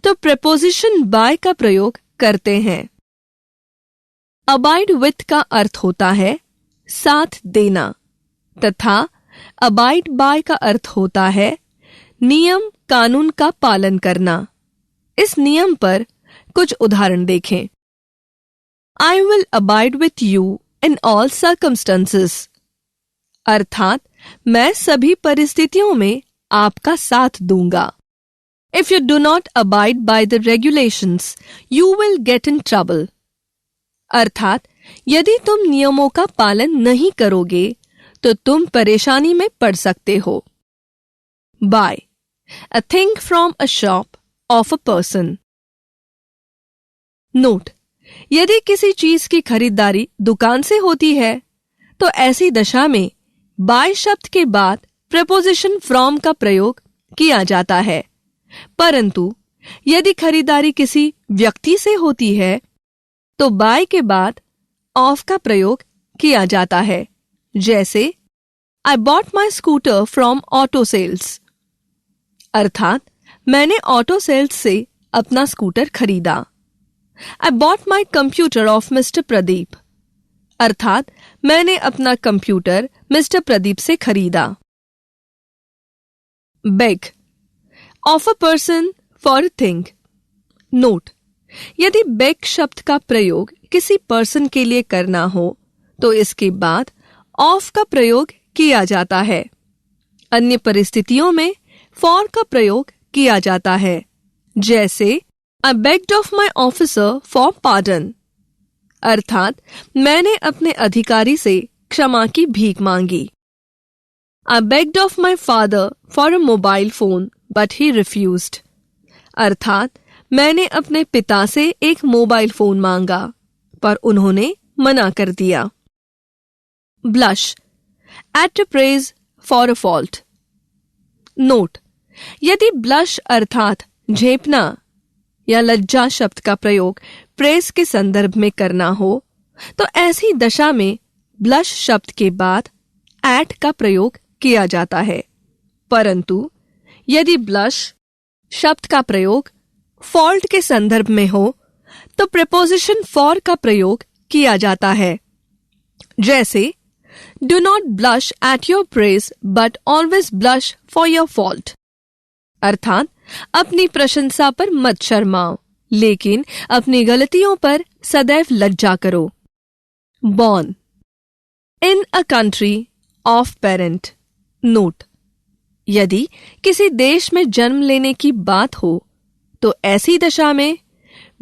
तो प्रीपोजिशन बाय का प्रयोग करते हैं। अबाइड विथ का अर्थ होता है साथ देना तथा अबाइड बाय का अर्थ होता है नियम कानून का पालन करना। इस नियम पर कुछ उदाहरण देखें। I will abide with you in all circumstances, अर्थात मैं सभी परिस्थितियों में आपका साथ दूंगा। If you do not abide by the regulations, you will get in trouble. अर्थात यदि तुम नियमों का पालन नहीं करोगे तो तुम परेशानी में पड़ सकते हो। Buy a thing from a shop of a person. Note: यदि किसी चीज की खरीदारी दुकान से होती है तो ऐसी दशा में buy शब्द के बाद प्रीपोजिशन from का प्रयोग किया जाता है, परंतु यदि खरीदारी किसी व्यक्ति से होती है तो बाय के बाद ऑफ का प्रयोग किया जाता है, जैसे I bought my scooter from auto sales, अर्थात मैंने ऑटो सेल्स से अपना स्कूटर खरीदा। I bought my computer of mister Pradeep, अर्थात मैंने अपना कंप्यूटर मिस्टर प्रदीप से खरीदा। Beg of a person for a thing. Note: यदि बेग शब्द का प्रयोग किसी पर्सन के लिए करना हो तो इसके बाद ऑफ का प्रयोग किया जाता है। अन्य परिस्थितियों में फॉर का प्रयोग किया जाता है, जैसे I begged of my officer for pardon, अर्थात मैंने अपने अधिकारी से क्षमा की भीख मांगी। I begged of my father for a mobile phone but he refused, अर्थात मैंने अपने पिता से एक मोबाइल फोन मांगा पर उन्होंने मना कर दिया। Blush at a praise for a fault. Note, यदि ब्लश अर्थात झेपना या लज्जा शब्द का प्रयोग प्रेज के संदर्भ में करना हो तो ऐसी दशा में ब्लश शब्द के बाद एट का प्रयोग किया जाता है, परंतु यदि ब्लश शब्द का प्रयोग फॉल्ट के संदर्भ में हो तो प्रीपोजिशन फॉर का प्रयोग किया जाता है। जैसे do not blush at your praise but always blush for your fault, अर्थात अपनी प्रशंसा पर मत शर्माओ लेकिन अपनी गलतियों पर सदैव लज्जा करो। Born in a country of parent. Note, यदि किसी देश में जन्म लेने की बात हो तो ऐसी दशा में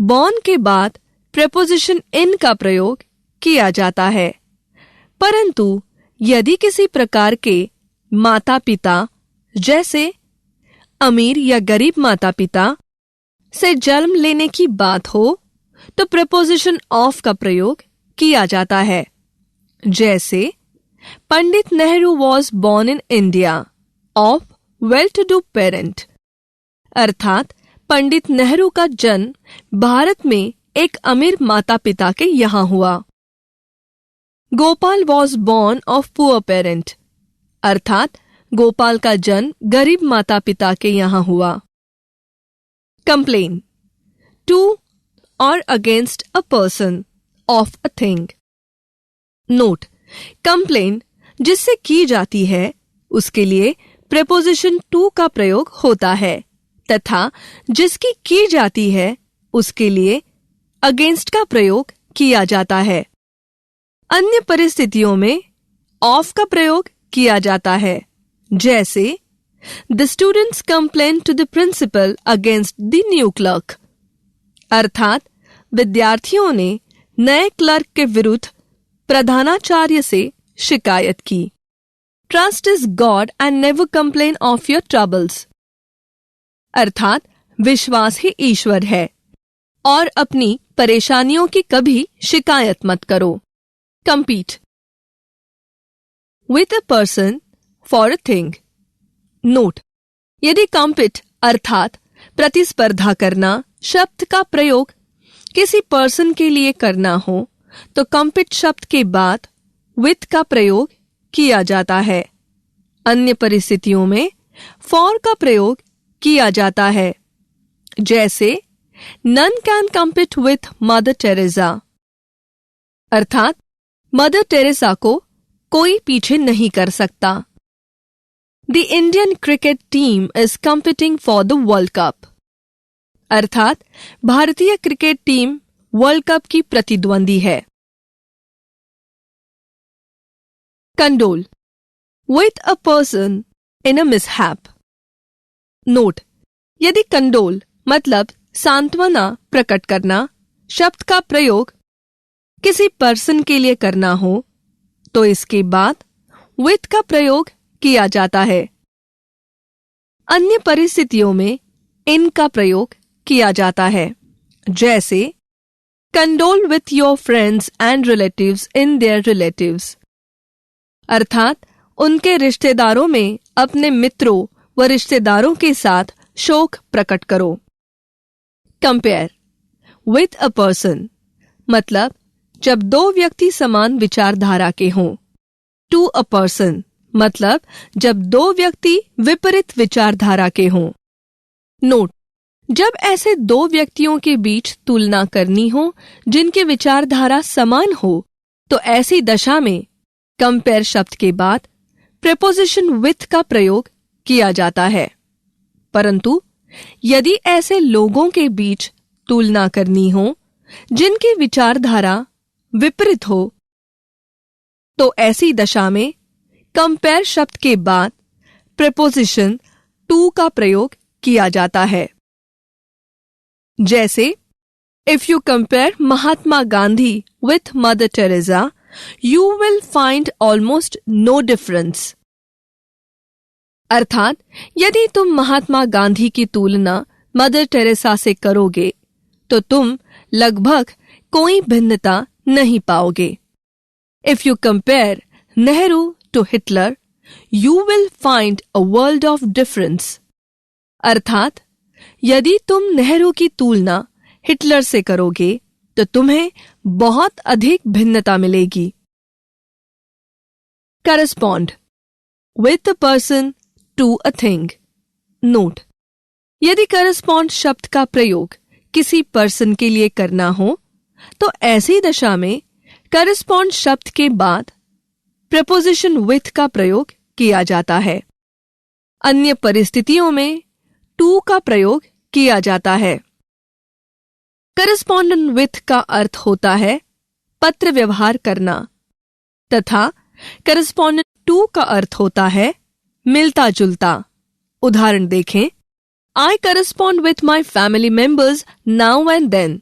बॉर्न के बाद प्रीपोजिशन इन का प्रयोग किया जाता है, परंतु यदि किसी प्रकार के माता पिता जैसे अमीर या गरीब माता पिता से जन्म लेने की बात हो तो प्रीपोजिशन ऑफ का प्रयोग किया जाता है। जैसे Pandit Nehru was born in India of well to do parent, अर्थात पंडित नेहरू का जन्म भारत में एक अमीर माता पिता के यहां हुआ। Gopal was born of poor parent, अर्थात गोपाल का जन्म गरीब माता पिता के यहां हुआ। कंप्लेन टू और against a person of a thing. Note, complain जिससे की जाती है उसके लिए प्रीपोजिशन टू का प्रयोग होता है तथा जिसकी की जाती है उसके लिए अगेंस्ट का प्रयोग किया जाता है। अन्य परिस्थितियों में ऑफ का प्रयोग किया जाता है, जैसे the students complain to the principal against the new clerk, अर्थात विद्यार्थियों ने नए क्लर्क के विरुद्ध प्रधानाचार्य से शिकायत की। Trust is God and never complain of your troubles, अर्थात विश्वास ही ईश्वर है और अपनी परेशानियों की कभी शिकायत मत करो। Compete with a person for a thing. Note, यदि कंपीट अर्थात प्रतिस्पर्धा करना शब्द का प्रयोग किसी पर्सन के लिए करना हो तो कंपीट शब्द के बाद विथ का प्रयोग किया जाता है। अन्य परिस्थितियों में फॉर का प्रयोग किया जाता है, जैसे none can compete with Mother Teresa, अर्थात मदर टेरेसा को कोई पीछे नहीं कर सकता। The Indian cricket team is competing for the world cup, अर्थात भारतीय क्रिकेट टीम वर्ल्ड कप की प्रतिद्वंदी है। Condole with a person in a mishap. Note, यदि कंडोल मतलब सांत्वना प्रकट करना शब्द का प्रयोग किसी पर्सन के लिए करना हो तो इसके बाद विथ का प्रयोग किया जाता है। अन्य परिस्थितियों में इन का प्रयोग किया जाता है, जैसे condole with your friends and relatives in their relatives, अर्थात उनके रिश्तेदारों में अपने मित्रों व रिश्तेदारों के साथ शोक प्रकट करो। कंपेयर विथ अ पर्सन मतलब जब दो व्यक्ति समान विचारधारा के हों। टू अ पर्सन मतलब जब दो व्यक्ति विपरीत विचारधारा के हों। नोट, जब ऐसे दो व्यक्तियों के बीच तुलना करनी हो जिनकी विचारधारा समान हो तो ऐसी दशा में कंपेयर शब्द के बाद प्रीपोजिशन विथ का प्रयोग किया जाता है, परंतु यदि ऐसे लोगों के बीच तुलना करनी हो जिनकी विचारधारा विपरीत हो तो ऐसी दशा में कंपेयर शब्द के बाद प्रीपोजिशन टू का प्रयोग किया जाता है। जैसे if you compare Mahatma Gandhi with Mother Teresa you will find almost no difference, अर्थात यदि तुम महात्मा गांधी की तुलना मदर टेरेसा से करोगे तो तुम लगभग कोई भिन्नता नहीं पाओगे। If you compare Nehru to Hitler, you will find a world of difference. अर्थात यदि तुम नेहरू की तुलना हिटलर से करोगे तो तुम्हें बहुत अधिक भिन्नता मिलेगी। Correspond with a person to a thing. Note, यदि करस्पॉन्ड शब्द का प्रयोग किसी पर्सन के लिए करना हो तो ऐसी दशा में करस्पॉन्ड शब्द के बाद प्रपोजिशन विथ का प्रयोग किया जाता है। अन्य परिस्थितियों में टू का प्रयोग किया जाता है। करस्पॉन्डेंट विथ का अर्थ होता है पत्र व्यवहार करना तथा करस्पॉन्डेंट टू का अर्थ होता है मिलता जुलता। उदाहरण देखें, I correspond with my family members now and then.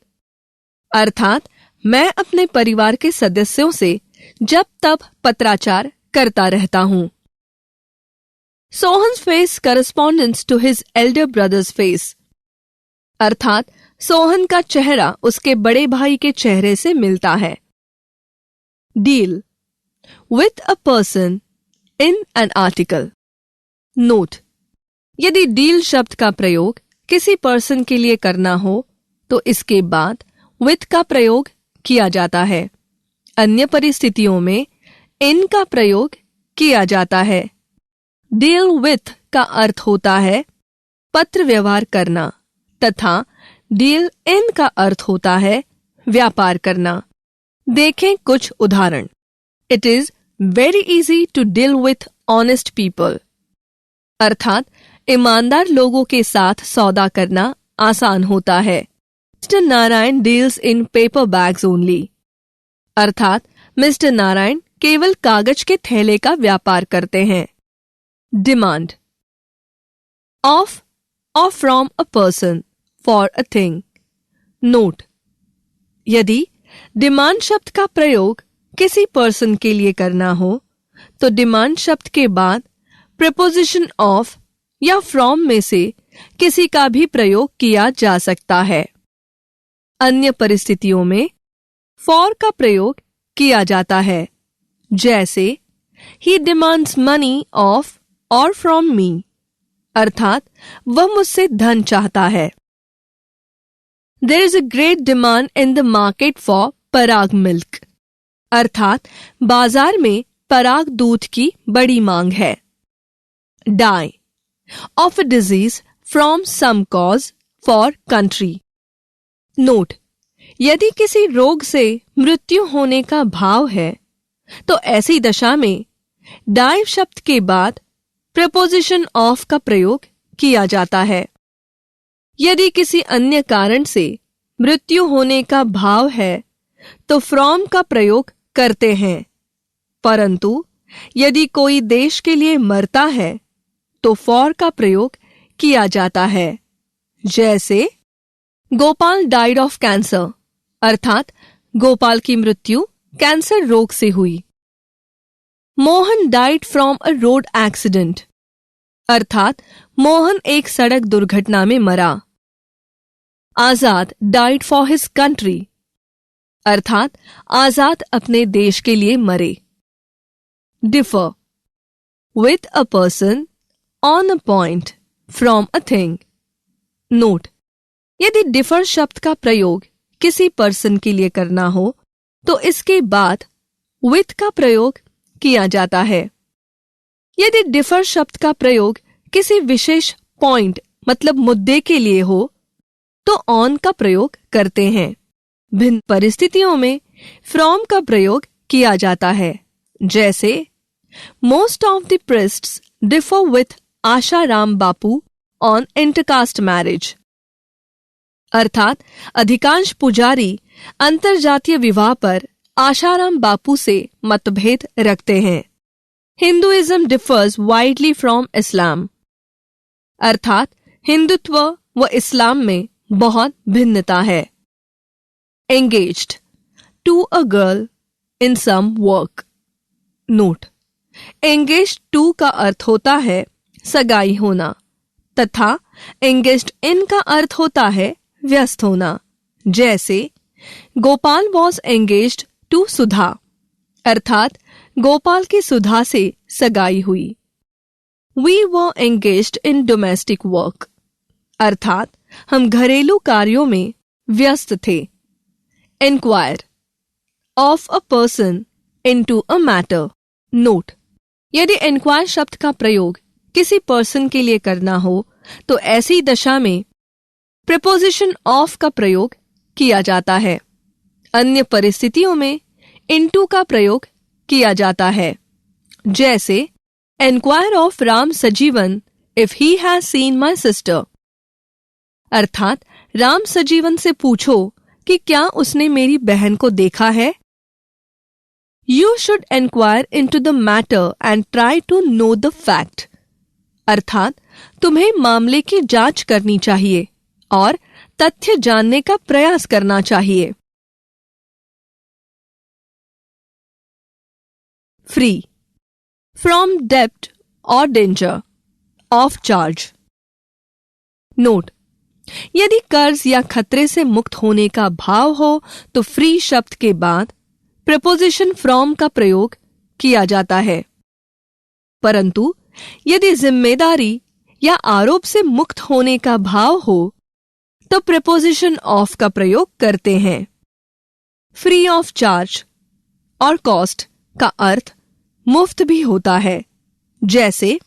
अर्थात मैं अपने परिवार के सदस्यों से जब तब पत्राचार करता रहता हूं। Sohan's face correspondence to his elder brothers face. अर्थात सोहन का चेहरा उसके बड़े भाई के चेहरे से मिलता है। Deal with a person in an article. Note, यदि डील शब्द का प्रयोग किसी पर्सन के लिए करना हो तो इसके बाद विथ का प्रयोग किया जाता है। अन्य परिस्थितियों में इन का प्रयोग किया जाता है। डील विथ का अर्थ होता है पत्र व्यवहार करना तथा डील इन का अर्थ होता है व्यापार करना। देखें कुछ उदाहरण। It is very easy to deal with honest people. अर्थात ईमानदार लोगों के साथ सौदा करना आसान होता है। Mister Narayan deals in paper bags only. अर्थात मिस्टर नारायण केवल कागज के थैले का व्यापार करते हैं। डिमांड ऑफ और from a person for a thing. Note, यदि डिमांड शब्द का प्रयोग किसी पर्सन के लिए करना हो तो डिमांड शब्द के बाद प्रपोजिशन ऑफ या फ्रॉम में से किसी का भी प्रयोग किया जा सकता है। अन्य परिस्थितियों में फॉर का प्रयोग किया जाता है, जैसे ही डिमांड्स मनी ऑफ और फ्रॉम मी। अर्थात वह मुझसे धन चाहता है। There is a great demand in the market for Parag milk. अर्थात बाजार में पराग दूध की बड़ी मांग है। Die of a disease from some cause for country. Note, यदि किसी रोग से मृत्यु होने का भाव है तो ऐसी दशा में डाई शब्द के बाद प्रपोजिशन ऑफ का प्रयोग किया जाता है। यदि किसी अन्य कारण से मृत्यु होने का भाव है तो फ्रॉम का प्रयोग करते हैं, परंतु यदि कोई देश के लिए मरता है तो फॉर का प्रयोग किया जाता है। जैसे गोपाल डाइड ऑफ कैंसर। अर्थात गोपाल की मृत्यु कैंसर रोग से हुई। Mohan died from a road accident. अर्थात मोहन एक सड़क दुर्घटना में मरा। आजाद डाइड फॉर हिज कंट्री। अर्थात आजाद अपने देश के लिए मरे। Differ with a person on a point from a thing. Note, यदि डिफर शब्द का प्रयोग किसी पर्सन के लिए करना हो तो इसके बाद विथ का प्रयोग किया जाता है। यदि डिफर शब्द का प्रयोग किसी विशेष पॉइंट मतलब मुद्दे के लिए हो तो ऑन का प्रयोग करते हैं। भिन्न परिस्थितियों में फ्रॉम का प्रयोग किया जाता है, जैसे most of the priests differ with Asaram Bapu on intercaste marriage. अर्थात अधिकांश पुजारी अंतरजातीय विवाह पर आशाराम बापू से मतभेद रखते हैं। Hinduism differs widely from Islam. अर्थात हिंदुत्व व इस्लाम में बहुत भिन्नता है। Engaged to a girl in some work. Note, engaged to का अर्थ होता है सगाई होना तथा एंगेज्ड इन का अर्थ होता है व्यस्त होना। जैसे Gopal was engaged to Sudha, अर्थात गोपाल की सुधा से सगाई हुई। We were engaged in domestic work, अर्थात हम घरेलू कार्यों में व्यस्त थे। Inquire of a person into a matter. Note: यदि इंक्वायर शब्द का प्रयोग किसी पर्सन के लिए करना हो तो ऐसी दशा में प्रीपोजिशन ऑफ का प्रयोग किया जाता है। अन्य परिस्थितियों में इनटू का प्रयोग किया जाता है, जैसे inquire of Ram Sajeevan if he has seen my sister, अर्थात राम सजीवन से पूछो कि क्या उसने मेरी बहन को देखा है। You should inquire into the matter and try to know the fact, अर्थात तुम्हें मामले की जांच करनी चाहिए और तथ्य जानने का प्रयास करना चाहिए। फ्री फ्रॉम डेब्ट और डेंजर ऑफ चार्ज। नोट: यदि कर्ज या खतरे से मुक्त होने का भाव हो तो फ्री शब्द के बाद प्रीपोजिशन फ्रॉम का प्रयोग किया जाता है, परंतु यदि जिम्मेदारी या आरोप से मुक्त होने का भाव हो तो प्रीपोजिशन ऑफ का प्रयोग करते हैं। फ्री ऑफ चार्ज और कॉस्ट का अर्थ मुफ्त भी होता है, जैसे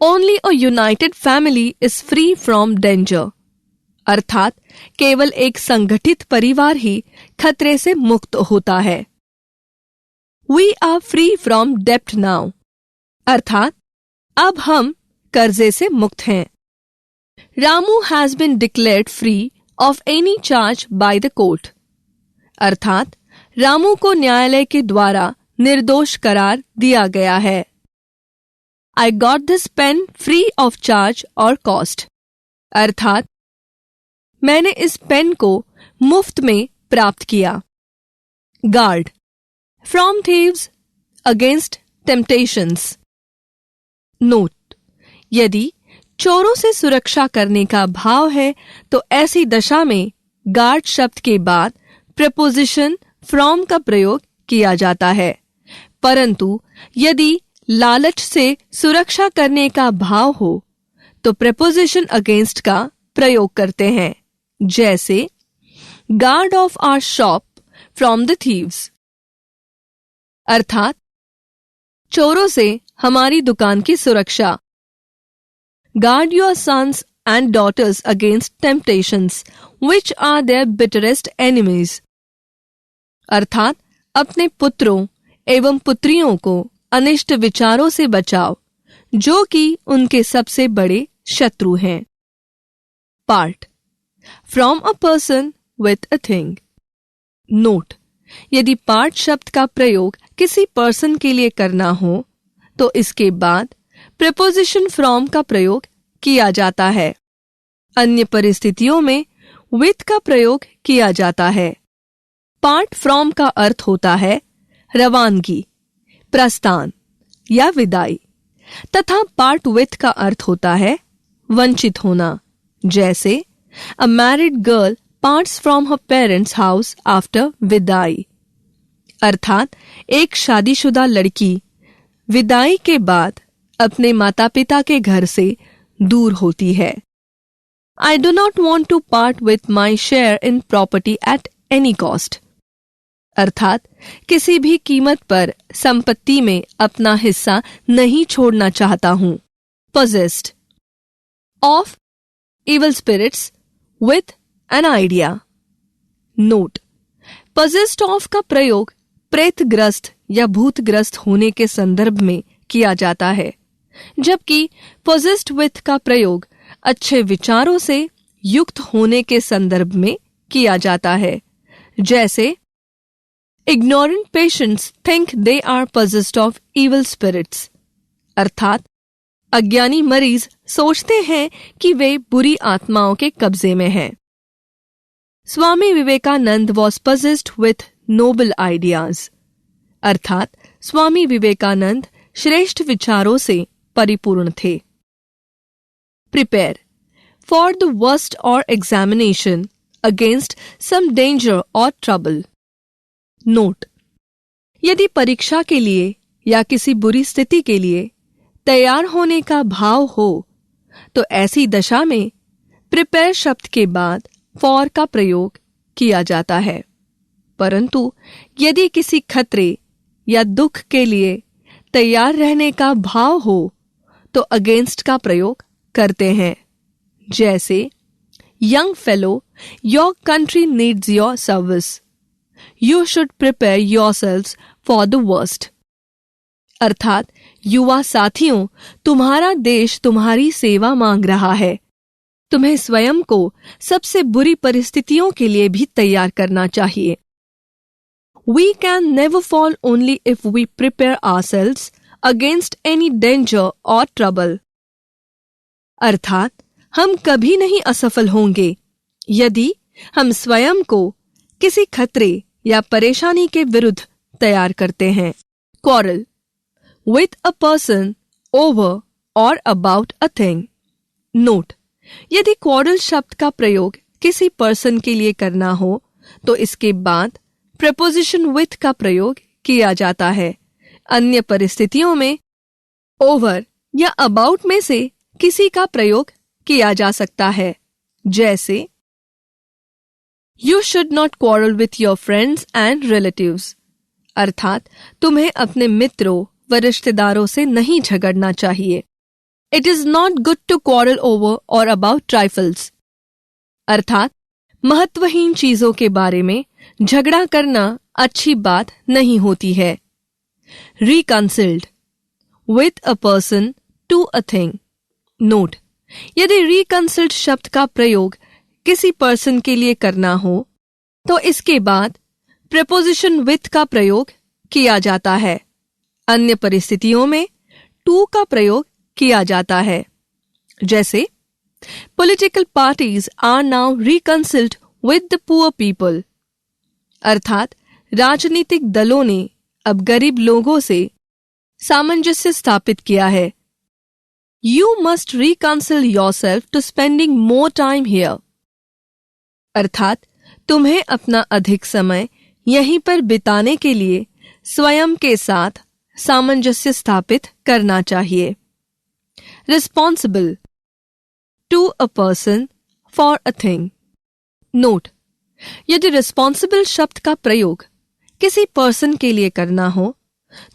only a United family is free from danger, अर्थात केवल एक संगठित परिवार ही खतरे से मुक्त होता है। वी आर फ्री फ्रॉम डेब्ट नाउ, अर्थात अब हम कर्जे से मुक्त हैं। Ramu has been declared free of any charge by the court, अर्थात रामू को न्यायालय के द्वारा निर्दोष करार दिया गया है। I got this pain free of charge और कॉस्ट, अर्थात मैंने इस पेन को मुफ्त में प्राप्त किया। Guard from thieves against temptations. Note: यदि चोरों से सुरक्षा करने का भाव है तो ऐसी दशा में गार्ड शब्द के बाद प्रीपोजिशन फ्रॉम का प्रयोग किया जाता है, परंतु यदि लालच से सुरक्षा करने का भाव हो तो प्रीपोजिशन अगेंस्ट का प्रयोग करते हैं, जैसे guard of our shop from the thieves, अर्थात चोरों से हमारी दुकान की सुरक्षा। Guard your sons and daughters against temptations which are their bitterest enemies, अर्थात अपने पुत्रों एवं पुत्रियों को अनिष्ट विचारों से बचाओ जो कि उनके सबसे बड़े शत्रु हैं। Part from a person with a thing. Note: यदि पार्ट शब्द का प्रयोग किसी पर्सन के लिए करना हो तो इसके बाद प्रीपोजिशन फ्रॉम का प्रयोग किया जाता है। अन्य परिस्थितियों में विथ का प्रयोग किया जाता है। पार्ट फ्रॉम का अर्थ होता है रवानगी, प्रस्थान या विदाई, तथा पार्ट विथ का अर्थ होता है वंचित होना, जैसे a married girl parts from her parents house after विदाई, अर्थात एक शादीशुदा लड़की विदाई के बाद अपने माता पिता के घर से दूर होती है। I do not want to part with my share in property at any cost, अर्थात किसी भी कीमत पर संपत्ति में अपना हिस्सा नहीं छोड़ना चाहता हूं। Possessed of evil spirits with an idea. Note: possessed of का प्रयोग प्रेतग्रस्त या भूतग्रस्त होने के संदर्भ में किया जाता है, जबकि possessed with का प्रयोग अच्छे विचारों से युक्त होने के संदर्भ में किया जाता है, जैसे ignorant patients think they are possessed of evil spirits, अर्थात अज्ञानी मरीज सोचते हैं कि वे बुरी आत्माओं के कब्जे में हैं। Swami Vivekananda was possessed with noble ideas, अर्थात स्वामी विवेकानंद श्रेष्ठ विचारों से परिपूर्ण थे। प्रिपेयर फॉर द वर्स्ट और examination against some danger or trouble. Note: यदि परीक्षा के लिए या किसी बुरी स्थिति के लिए तैयार होने का भाव हो तो ऐसी दशा में प्रिपेयर शब्द के बाद फॉर का प्रयोग किया जाता है, परंतु यदि किसी खतरे या दुख के लिए तैयार रहने का भाव हो तो अगेंस्ट का प्रयोग करते हैं। जैसे young fellow, your country needs your service, you should prepare yourselves for the worst. अर्थात युवा साथियों, तुम्हारा देश तुम्हारी सेवा मांग रहा है, तुम्हें स्वयं को सबसे बुरी परिस्थितियों के लिए भी तैयार करना चाहिए। We can never fall only if we prepare ourselves against any danger or trouble. अर्थात हम कभी नहीं असफल होंगे यदि हम स्वयं को किसी खतरे या परेशानी के विरुद्ध तैयार करते हैं। Quarrel with a person over or about a thing. Note: यदि quarrel शब्द का प्रयोग किसी पर्सन के लिए करना हो तो इसके बाद preposition with का प्रयोग किया जाता है। अन्य परिस्थितियों में over या about में से किसी का प्रयोग किया जा सकता है। जैसे You should not quarrel with your friends and relatives. अर्थात तुम्हें अपने मित्रों व रिश्तेदारों से नहीं झगड़ना चाहिए। It is not good to quarrel over or about trifles. अर्थात महत्वहीन चीजों के बारे में झगड़ा करना अच्छी बात नहीं होती है। Reconciled with a person to a thing. Note: यदि reconciled शब्द का प्रयोग किसी पर्सन के लिए करना हो तो इसके बाद preposition with का प्रयोग किया जाता है। अन्य परिस्थितियों में to का प्रयोग किया जाता है। जैसे Political parties are now reconciled with the poor people. अर्थात राजनीतिक दलों ने अब गरीब लोगों से सामंजस्य स्थापित किया है। You must reconcile yourself to spending more time here. अर्थात तुम्हें अपना अधिक समय यहीं पर बिताने के लिए स्वयं के साथ सामंजस्य स्थापित करना चाहिए। Responsible to a person for a thing. Note: यदि रिस्पॉन्सिबल शब्द का प्रयोग किसी पर्सन के लिए करना हो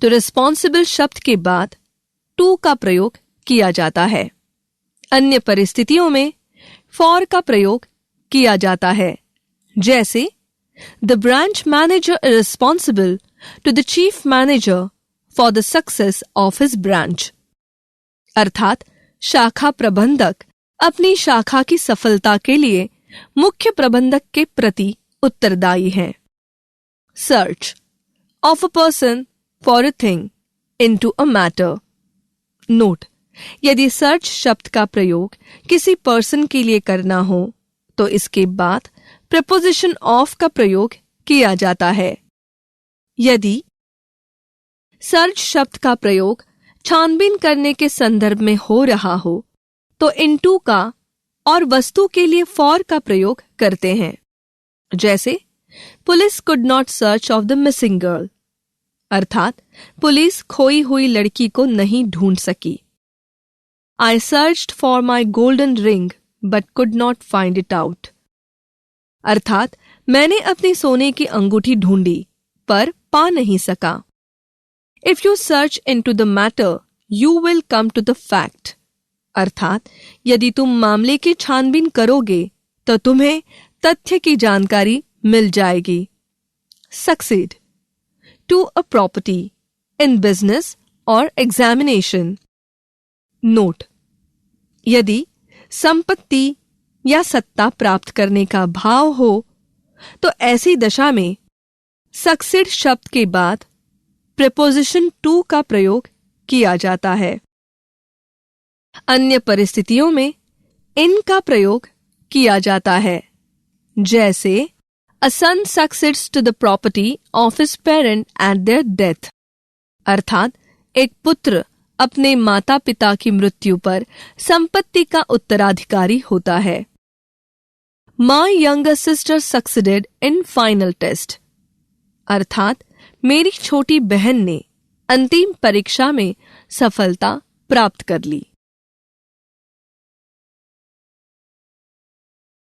तो रिस्पॉन्सिबल शब्द के बाद टू का प्रयोग किया जाता है। अन्य परिस्थितियों में फॉर का प्रयोग किया जाता है। जैसे the branch manager is responsible to the chief manager for the success of his branch. अर्थात शाखा प्रबंधक अपनी शाखा की सफलता के लिए मुख्य प्रबंधक के प्रति उत्तरदायी हैं। Search of a person for a thing into a matter. Note: यदि सर्च शब्द का प्रयोग किसी पर्सन के लिए करना हो तो इसके बाद preposition of का प्रयोग किया जाता है। यदि सर्च शब्द का प्रयोग छानबीन करने के संदर्भ में हो रहा हो तो into का और वस्तु के लिए for का प्रयोग करते हैं। जैसे police could not search of the missing girl। अर्थात पुलिस खोई हुई लड़की को नहीं ढूंढ सकी। I searched for my golden ring but could not find it out। अर्थात मैंने अपनी सोने की अंगूठी ढूंढी पर पा नहीं सका। If you search into the matter, you will come to the fact। अर्थात यदि तुम मामले की छानबीन करोगे तो तुम्हें तथ्य की जानकारी मिल जाएगी। Succeed to a property in business or examination। Note: यदि संपत्ति या सत्ता प्राप्त करने का भाव हो तो ऐसी दशा में सक्सीड शब्द के बाद preposition to का प्रयोग किया जाता है। अन्य परिस्थितियों में इन का प्रयोग किया जाता है। जैसे A son succeeds to the property of his parent at their death। अर्थात एक पुत्र अपने माता पिता की मृत्यु पर संपत्ति का उत्तराधिकारी होता है। My younger sister succeeded in final test, अर्थात मेरी छोटी बहन ने अंतिम परीक्षा में सफलता प्राप्त कर ली।